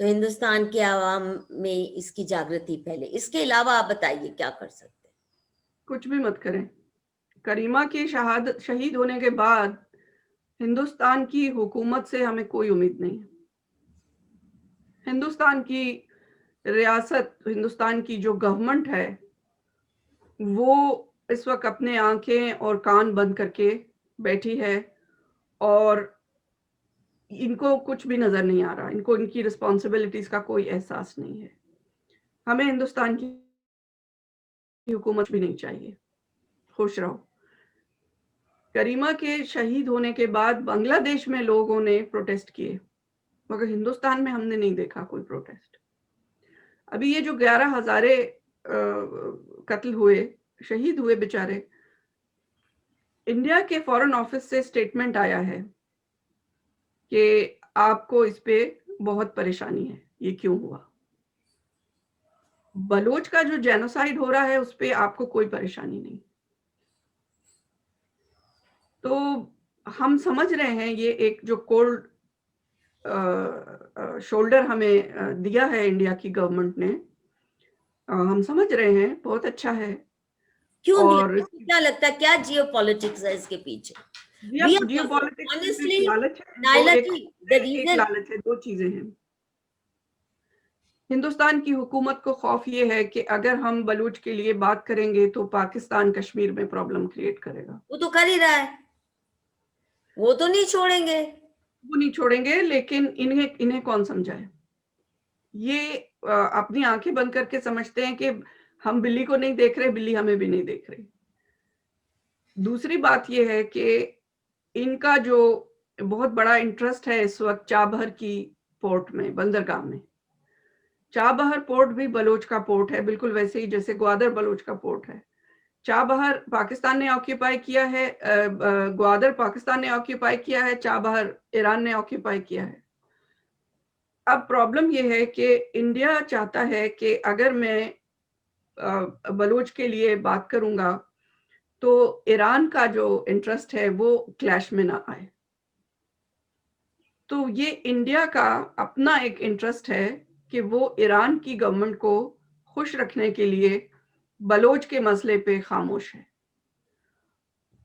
Speaker 3: तो हिंदुस्तान के आवाम में इसकी जागृति फैले, इसके अलावा आप बताइए क्या कर सकते हैं?
Speaker 2: कुछ भी मत करें। करीमा की शहीद होने के बाद हिंदुस्तान की हुकूमत से हमें कोई उम्मीद नहीं है। हिंदुस्तान की रियासत, हिंदुस्तान की जो गवर्नमेंट है, वो इस वक्त अपने आंखें और कान बंद करके बैठी है और इनको कुछ भी नजर नहीं आ रहा, इनको इनकी रिस्पॉन्सिबिलिटीज का कोई एहसास नहीं है। हमें हिंदुस्तान की हुकूमत भी नहीं चाहिए। खुश रहो। करीमा के शहीद होने के बाद बांग्लादेश में लोगों ने प्रोटेस्ट किए, मगर हिंदुस्तान में हमने नहीं देखा कोई प्रोटेस्ट। अभी ये जो 11 हज़ारे कत्ल हुए, शहीद हुए बेचारे, इंडिया के फॉरेन ऑफिस से स्टेटमेंट आया है कि आपको इस पे बहुत परेशानी है, ये क्यों हुआ। बलोच का जो जेनोसाइड हो रहा है उस पे आपको कोई परेशानी नहीं। तो हम समझ रहे हैं ये एक जो कोल्ड शोल्डर हमें दिया है इंडिया की गवर्नमेंट ने, हम समझ रहे हैं, बहुत अच्छा है।
Speaker 3: क्यों
Speaker 2: और
Speaker 3: क्या लगता है, क्या जियोपॉलिटिक्स है इसके पीछे?
Speaker 2: जियोपॉलिटिक्स
Speaker 3: Honestly,
Speaker 2: लालच है,
Speaker 3: नायला
Speaker 2: एक
Speaker 3: जी, the reason
Speaker 2: लालच है, दो चीजें हैं। हिंदुस्तान की हुकूमत को खौफ ये है कि अगर हम बलूच के लिए बात करेंगे तो पाकिस्तान कश्मीर में प्रॉब्लम क्रिएट करेगा।
Speaker 3: वो तो कर ही रहा है, वो तो नहीं छोड़ेंगे,
Speaker 2: वो नहीं छोड़ेंगे, लेकिन इन्हें कौन समझाए। ये अपनी आंखें बंद करके समझते हैं कि हम बिल्ली को नहीं देख रहे, बिल्ली हमें भी नहीं देख रही। दूसरी बात ये है कि इनका जो बहुत बड़ा इंटरेस्ट है इस वक्त चाबहार की पोर्ट में, बंदरगाह में। चाबहार पोर्ट भी बलोच का पोर्ट है, बिल्कुल वैसे ही जैसे ग्वादर बलोच का पोर्ट है। चाबहार पाकिस्तान ने ऑक्यूपाई किया है, ग्वादर पाकिस्तान ने ऑक्यूपाई किया है, चाबहार ईरान ने ऑक्यूपाई किया है। अब प्रॉब्लम ये है कि इंडिया चाहता है कि अगर मैं बलोच के लिए बात करूंगा तो ईरान का जो इंटरेस्ट है वो क्लैश में ना आए। तो ये इंडिया का अपना एक इंटरेस्ट है कि वो ईरान की गवर्नमेंट को खुश रखने के लिए बलोच के मसले पे खामोश है।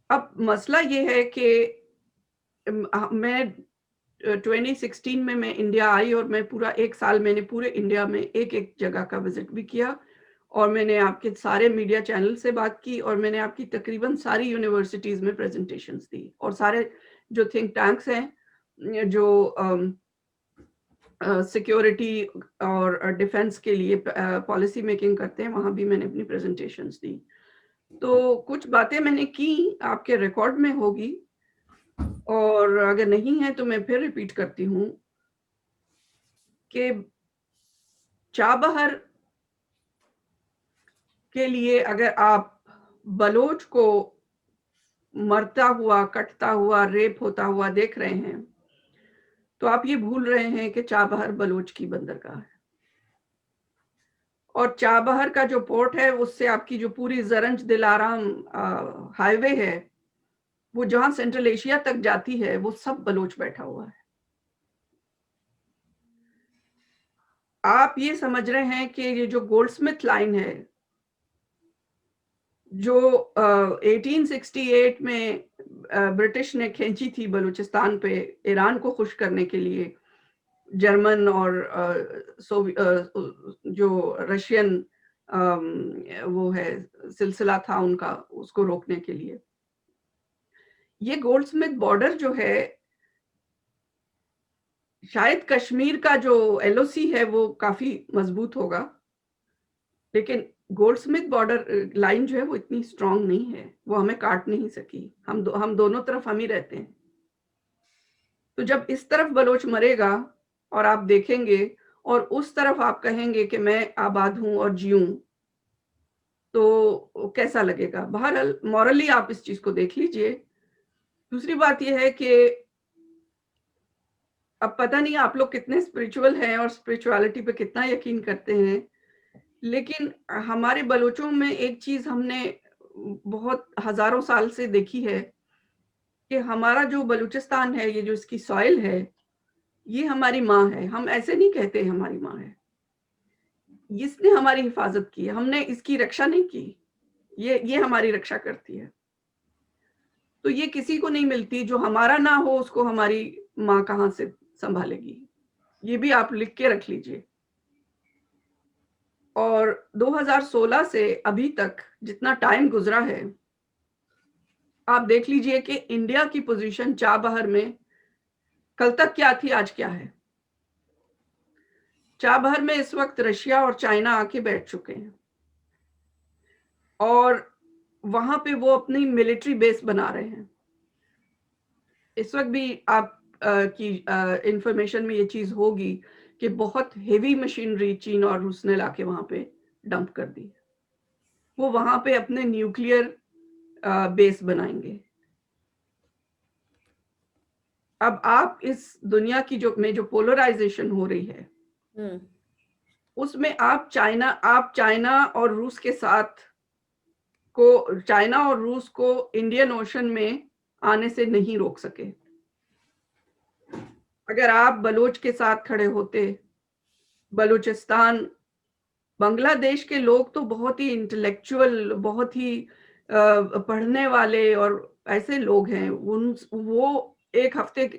Speaker 2: अब मसला ये है कि मैं 2016 में मैं इंडिया आई और मैं पूरा 1 साल मैंने पूरे इंडिया में एक एक जगह का विजिट भी किया, और मैंने आपके सारे मीडिया चैनल से बात की, और मैंने आपकी तकरीबन सारी यूनिवर्सिटीज में प्रेजेंटेशंस दी, और सारे जो थिंक टैंक्स हैं जो सिक्योरिटी और डिफेंस के लिए पॉलिसी मेकिंग करते हैं, वहां भी मैंने अपनी प्रेजेंटेशंस दी। तो कुछ बातें मैंने की, आपके रिकॉर्ड में होगी, और अगर नहीं है तो मैं फिर रिपीट करती हूँ कि चाबहार के लिए अगर आप बलोच को मरता हुआ, कटता हुआ, रेप होता हुआ देख रहे हैं तो आप ये भूल रहे हैं कि चाबहार बलोच की बंदरगाह है, और चाबहार का जो पोर्ट है उससे आपकी जो पूरी जरंज दिलाराम हाईवे है, वो जहां सेंट्रल एशिया तक जाती है, वो सब बलोच बैठा हुआ है। आप ये समझ रहे हैं कि ये जो गोल्डस्मिथ लाइन है जो 1868 में ब्रिटिश ने खींची थी बलूचिस्तान पे ईरान को खुश करने के लिए, जर्मन और जो रशियन वो है सिलसिला था उनका, उसको रोकने के लिए। ये गोल्डस्मिथ बॉर्डर जो है, शायद कश्मीर का जो एलओसी है वो काफी मजबूत होगा, लेकिन गोल्डस्मिथ बॉर्डर लाइन जो है वो इतनी स्ट्रांग नहीं है, वो हमें काट नहीं सकी। हम दोनों तरफ हम ही रहते हैं। तो जब इस तरफ बलोच मरेगा और आप देखेंगे, और उस तरफ आप कहेंगे कि मैं आबाद हूं और जीऊं, तो कैसा लगेगा? बहरहाल मॉरली आप इस चीज को देख लीजिए। दूसरी बात यह है कि अब पता नहीं आप लोग कितने स्पिरिचुअल हैं और स्पिरिचुअलिटी पे कितना यकीन करते हैं, लेकिन हमारे बलोचों में एक चीज हमने बहुत हजारों साल से देखी है कि हमारा जो बलूचिस्तान है, ये जो इसकी सॉइल है, ये हमारी माँ है। हम ऐसे नहीं कहते हमारी माँ है, इसने हमारी हिफाजत की है, हमने इसकी रक्षा नहीं की, ये हमारी रक्षा करती है। तो ये किसी को नहीं मिलती, जो हमारा ना हो उसको हमारी माँ कहाँ से संभालेगी। ये भी आप लिख के रख लीजिए। और 2016 से अभी तक जितना टाइम गुजरा है, आप देख लीजिए कि इंडिया की पोजीशन चाबहार में कल तक क्या थी, आज क्या है। चाबहार में इस वक्त रशिया और चाइना आके बैठ चुके हैं, और वहां पे वो अपनी मिलिट्री बेस बना रहे हैं। इस वक्त भी आप की इंफॉर्मेशन में ये चीज होगी कि बहुत हेवी मशीनरी चीन और रूस ने लाके वहां पे डंप कर दी। वो वहां पे अपने न्यूक्लियर बेस बनाएंगे। अब आप इस दुनिया की जो पोलराइजेशन हो रही है, उसमें आप चाइना और रूस के साथ को, चाइना और रूस को इंडियन ओशन में आने से नहीं रोक सके। अगर आप बलोच के साथ खड़े होते, बलूचिस्तान, बांग्लादेश के लोग तो बहुत ही इंटेलेक्चुअल, बहुत ही पढ़ने वाले और ऐसे लोग हैं, वो एक हफ्ते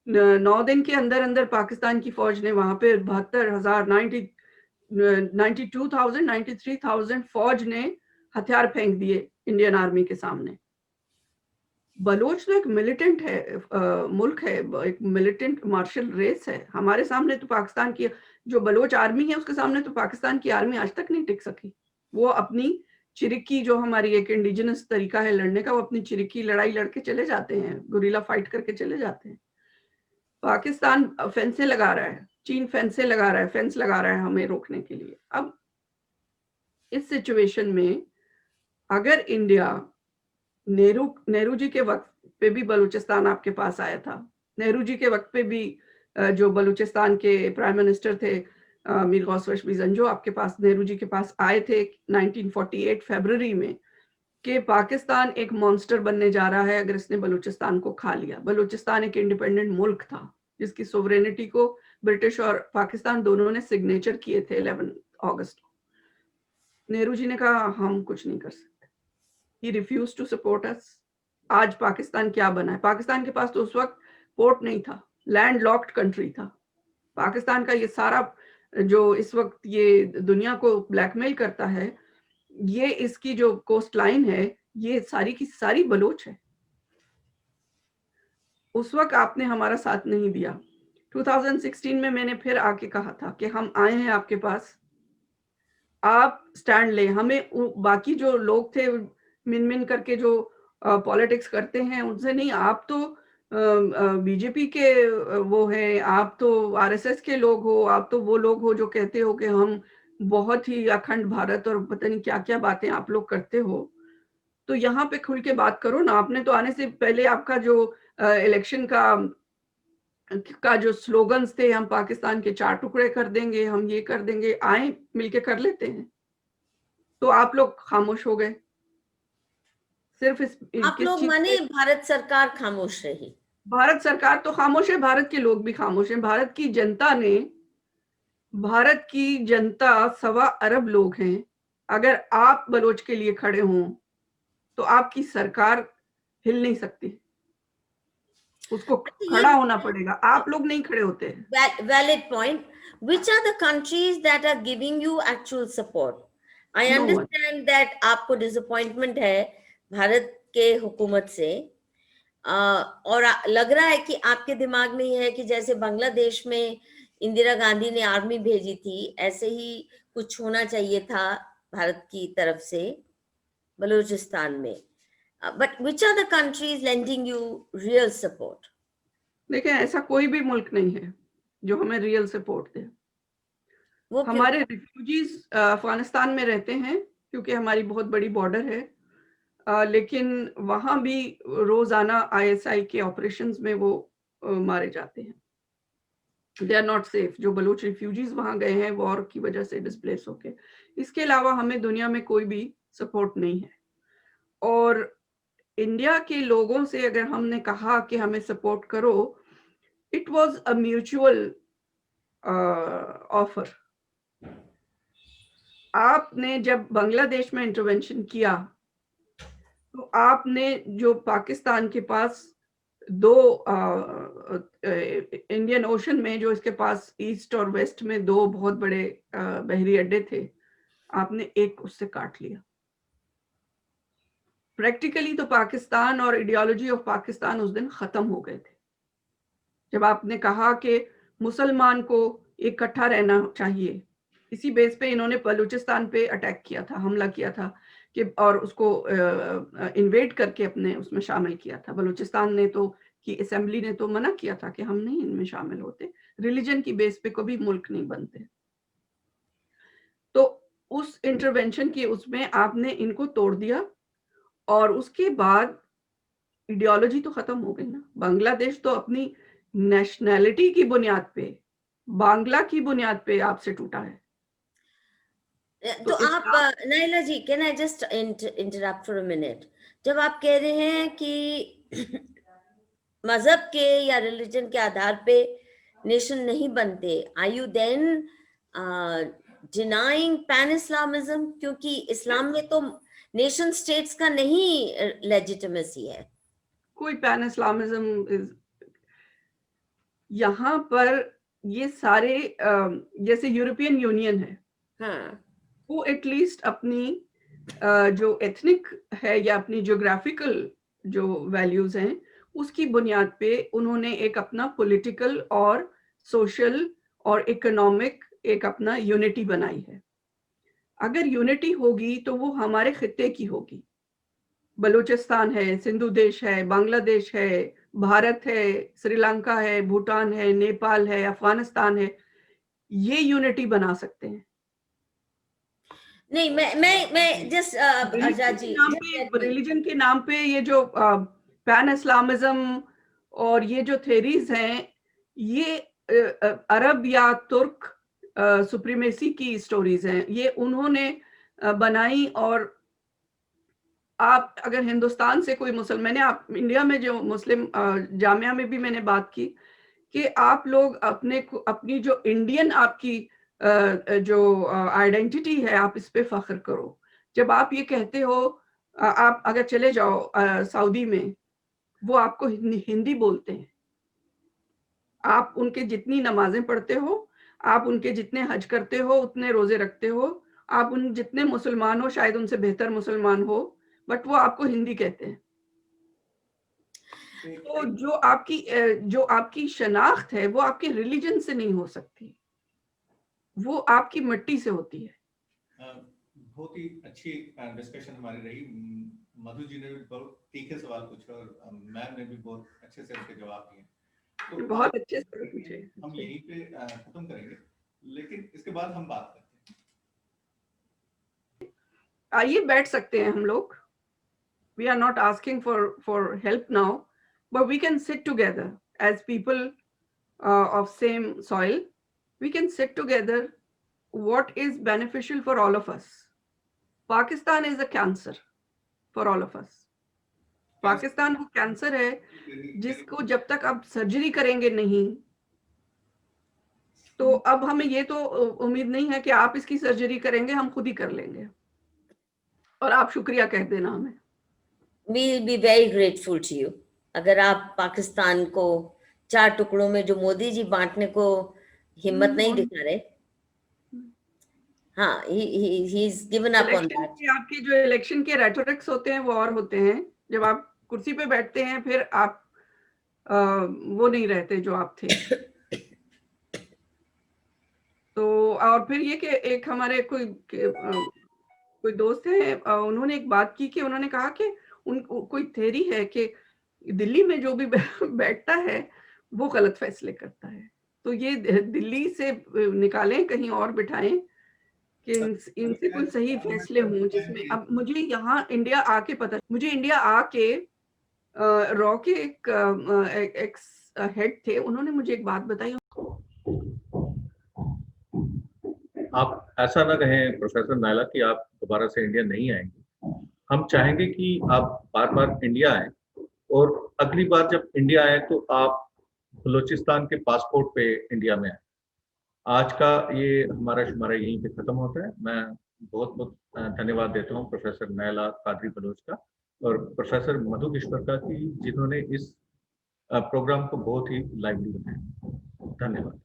Speaker 2: 9 दिन के अंदर अंदर पाकिस्तान की फौज ने वहां पे 72,000 93,000 फौज ने हथियार फेंक दिए इंडियन आर्मी के सामने। बलोच तो एक मिलिटेंट है, मुल्क है, एक मिलिटेंट मार्शल रेस है। हमारे सामने तो पाकिस्तान की जो बलोच आर्मी है उसके सामने तो पाकिस्तान की आर्मी आज तक नहीं टिक सकी। वो अपनी चिरिकी जो हमारी एक इंडिजिनस तरीका है लड़ने का, वो अपनी चिरिकी लड़ाई लड़के चले जाते हैं, गुरिल्ला फाइट करके चले जाते हैं। पाकिस्तान फेंसे लगा रहा है, चीन फेंस लगा रहा है हमें रोकने के लिए। अब इस सिचुएशन में अगर इंडिया, नेहरू जी के वक्त पे भी बलूचिस्तान आपके पास आया था, नेहरू जी के वक्त पे भी जो बलूचिस्तान के प्राइम मिनिस्टर थे मीर गौस बिजंजो आपके पास, नेहरू जी के पास आए थे 1948 फरवरी में, कि पाकिस्तान एक मॉन्स्टर बनने जा रहा है अगर इसने बलूचिस्तान को खा लिया। बलूचिस्तान एक इंडिपेंडेंट मुल्क था जिसकी सोवरेनिटी को ब्रिटिश और पाकिस्तान दोनों ने सिग्नेचर किए थे 11 अगस्त को। नेहरू जी ने कहा हम कुछ नहीं कर सकते, he refuse to support us. आज पाकिस्तान क्या बना है? पाकिस्तान के पास तो उस वक्त पोर्ट नहीं था, लैंड लॉक्ड कंट्री था। पाकिस्तान का ये सारा जो इस वक्त ये दुनिया को ब्लैकमेल करता है, ये इसकी जो कोस्ट लाइन है, ये सारी की सारी बलोच है। उस वक्त आपने हमारा साथ नहीं दिया। 2016 में मैंने फिर आके कहा था कि हम आए हैं आपके पास, आप स्टैंड ले। हमें बाकी जो लोग थे मिन मिन करके जो पॉलिटिक्स करते हैं उनसे नहीं, आप तो बीजेपी के वो है, आप तो आरएसएस के लोग हो, आप तो वो लोग हो जो कहते हो कि हम बहुत ही अखंड भारत और पता नहीं क्या क्या बातें आप लोग करते हो। तो यहाँ पे खुल के बात करो ना। आपने तो आने से पहले आपका जो इलेक्शन का जो स्लोगन्स थे, हम पाकिस्तान के 4 टुकड़े कर देंगे, हम ये कर देंगे, आए मिलके कर लेते हैं, तो आप लोग खामोश हो गए। सिर्फ
Speaker 3: आप लोग माने भारत सरकार खामोश रही?
Speaker 2: भारत सरकार तो खामोश है, भारत के लोग भी खामोश हैं। भारत की जनता 1.25 अरब लोग हैं। अगर आप बलोच के लिए खड़े हों तो आपकी सरकार हिल नहीं सकती, उसको खड़ा होना पड़ेगा। आप लोग नहीं खड़े होते।
Speaker 3: Valid point. Which are the countries that are giving you actual support? I
Speaker 2: No one.
Speaker 3: understand that आपको disappointment है भारत के हुकूमत से, और लग रहा है कि आपके दिमाग में है कि जैसे बांग्लादेश में इंदिरा गांधी ने आर्मी भेजी थी, ऐसे ही कुछ होना चाहिए था भारत की तरफ से बलूचिस्तान में। But which are the countries lending you real support?
Speaker 2: देखिए, ऐसा कोई भी मुल्क नहीं है जो हमें रियल सपोर्ट दे। हमारे रिफ्यूजीज अफगानिस्तान में रहते हैं क्योंकि हमारी बहुत बड़ी बॉर्डर है, लेकिन वहां भी रोजाना आईएसआई के ऑपरेशंस में वो मारे जाते हैं। They are not safe. जो बलूच रिफ्यूजीज वहां गए हैं वॉर की वजह से डिस्प्लेस होके। इसके अलावा हमें दुनिया में कोई भी सपोर्ट नहीं है। और इंडिया के लोगों से अगर हमने कहा कि हमें सपोर्ट करो, it was a mutual offer. आपने जब बांग्लादेश में इंटरवेंशन किया तो आपने जो पाकिस्तान के पास 2 इंडियन ओशन में जो इसके पास ईस्ट और वेस्ट में 2 बहुत बड़े बहरी अड्डे थे, आपने एक उससे काट लिया। प्रैक्टिकली तो पाकिस्तान और आइडियोलॉजी ऑफ पाकिस्तान उस दिन खत्म हो गए थे जब आपने कहा कि मुसलमान को इकट्ठा रहना चाहिए। इसी बेस पे इन्होंने बलूचिस्तान पे अटैक किया था, हमला किया था कि और उसको इन्वेड करके अपने उसमें शामिल किया था। बलूचिस्तान ने तो की असेंबली ने तो मना किया था कि हम नहीं इनमें शामिल होते, रिलीजन की बेस पे कभी मुल्क नहीं बनते। तो उस इंटरवेंशन की उसमें आपने इनको तोड़ दिया और उसके बाद आइडियोलॉजी तो खत्म हो गई ना। बांग्लादेश तो अपनी नेशनैलिटी की बुनियाद पे, बांग्ला की बुनियाद पे आपसे टूटा है।
Speaker 3: तो आप Naila ji, can I just interrupt for a minute? जब आप कह रहे हैं कि मजहब के या रिलीजन के आधार पे नेशन नहीं बनते, are you then denying pan Islamism? क्योंकि इस्लाम में तो नेशन स्टेट्स का नहीं लेजिटिमेसी है।
Speaker 2: कोई पैन इस्लामिज्म यहाँ पर ये सारे जैसे यूरोपियन यूनियन है,
Speaker 3: हाँ,
Speaker 2: वो एटलीस्ट अपनी जो एथनिक है या अपनी ज्योग्राफिकल जो वैल्यूज हैं उसकी बुनियाद पे उन्होंने एक अपना पॉलिटिकल और सोशल और इकोनॉमिक एक अपना यूनिटी बनाई है। अगर यूनिटी होगी तो वो हमारे खित्ते की होगी। बलूचिस्तान है, सिंधु देश है, बांग्लादेश है, भारत है, श्रीलंका है, भूटान है, नेपाल है, अफगानिस्तान है, ये यूनिटी बना सकते हैं।
Speaker 3: नहीं, मैं जस्ट आजाद जी,
Speaker 2: रिलीजन के नाम पे ये जो पैन इस्लामिज्म और ये जो थेरीज हैं, ये अरब या तुर्क सुप्रीमेसी की स्टोरीज हैं, ये उन्होंने बनाई। और आप अगर हिंदुस्तान से कोई मुसलमान, मैंने आप इंडिया में जो मुस्लिम जामिया में भी मैंने बात की कि आप लोग अपनी जो इंडियन आपकी जो आइडेंटिटी है, आप इस पे फख्र करो। जब आप ये कहते हो, आप अगर चले जाओ सऊदी में, वो आपको हिंदी बोलते हैं। आप उनके जितनी नमाजें पढ़ते हो, आप उनके जितने हज करते हो, उतने रोजे रखते हो, आप उन जितने मुसलमान हो, शायद उनसे बेहतर मुसलमान हो, बट वो आपको हिंदी कहते हैं। तो जो आपकी शनाख्त है वो आपके रिलीजन से नहीं हो सकती, वो आपकी मिट्टी से होती है।
Speaker 1: बहुत ही अच्छी डिस्कशन हमारी रही। मधु जी ने भी बहुत तीखे सवाल पूछे और मैम ने भी बहुत अच्छे से उसके जवाब दिए। तो
Speaker 2: बहुत अच्छे से पूछे।
Speaker 1: हम यहीं पे खत्म करेंगे, लेकिन इसके बाद हम बात करते हैं।
Speaker 2: आइए बैठ सकते हैं हम लोग। We are not asking for help now, but we can sit together as people of same soil. We can sit together. What is beneficial for all of us? Pakistan is a cancer for all of us. Pakistan वो cancer है जिसको जब तक आप surgery करेंगे नहीं, तो अब हमें ये तो उम्मीद नहीं है कि आप इसकी सर्जरी करेंगे, हम खुद ही कर लेंगे और आप शुक्रिया कह देना हमें।
Speaker 3: We will be very grateful to you. अगर आप पाकिस्तान को 4 टुकड़ों में जो मोदी जी बांटने को हिम्मत नहीं दिखा रहे, हाँ, he's given up on that.
Speaker 2: आपके जो इलेक्शन के रेटोरिक्स होते हैं वो और होते हैं। जब आप कुर्सी पे बैठते हैं फिर आप वो नहीं रहते जो आप थे। तो और फिर ये कि एक हमारे कोई दोस्त है, उन्होंने एक बात की कि उन्होंने कहा कि कोई थ्योरी है कि दिल्ली में जो भी बैठता है वो गलत फैसले करता है, तो ये दिल्ली से निकालें, कहीं और बिठाएं कि इनसे कोई सही फैसले हों जिसमें। अब मुझे यहाँ इंडिया आके रॉ के एक हेड थे, उन्होंने मुझे एक बात बताई।
Speaker 1: आप ऐसा ना कहें प्रोफेसर नायला कि आप दोबारा से इंडिया नहीं आएंगे। हम चाहेंगे कि आप बार बार इंडिया आए, और अगली बार जब इंडिया आए तो आप बलूचिस्तान के पासपोर्ट पे इंडिया में आए। आज का ये हमारा शुमारा यहीं पे खत्म होता है। मैं बहुत बहुत धन्यवाद देता हूँ प्रोफेसर नायला कादरी बलोच का और प्रोफेसर मधु किश्वर का, कि जिन्होंने इस प्रोग्राम को बहुत ही लाइवली बनाया। धन्यवाद।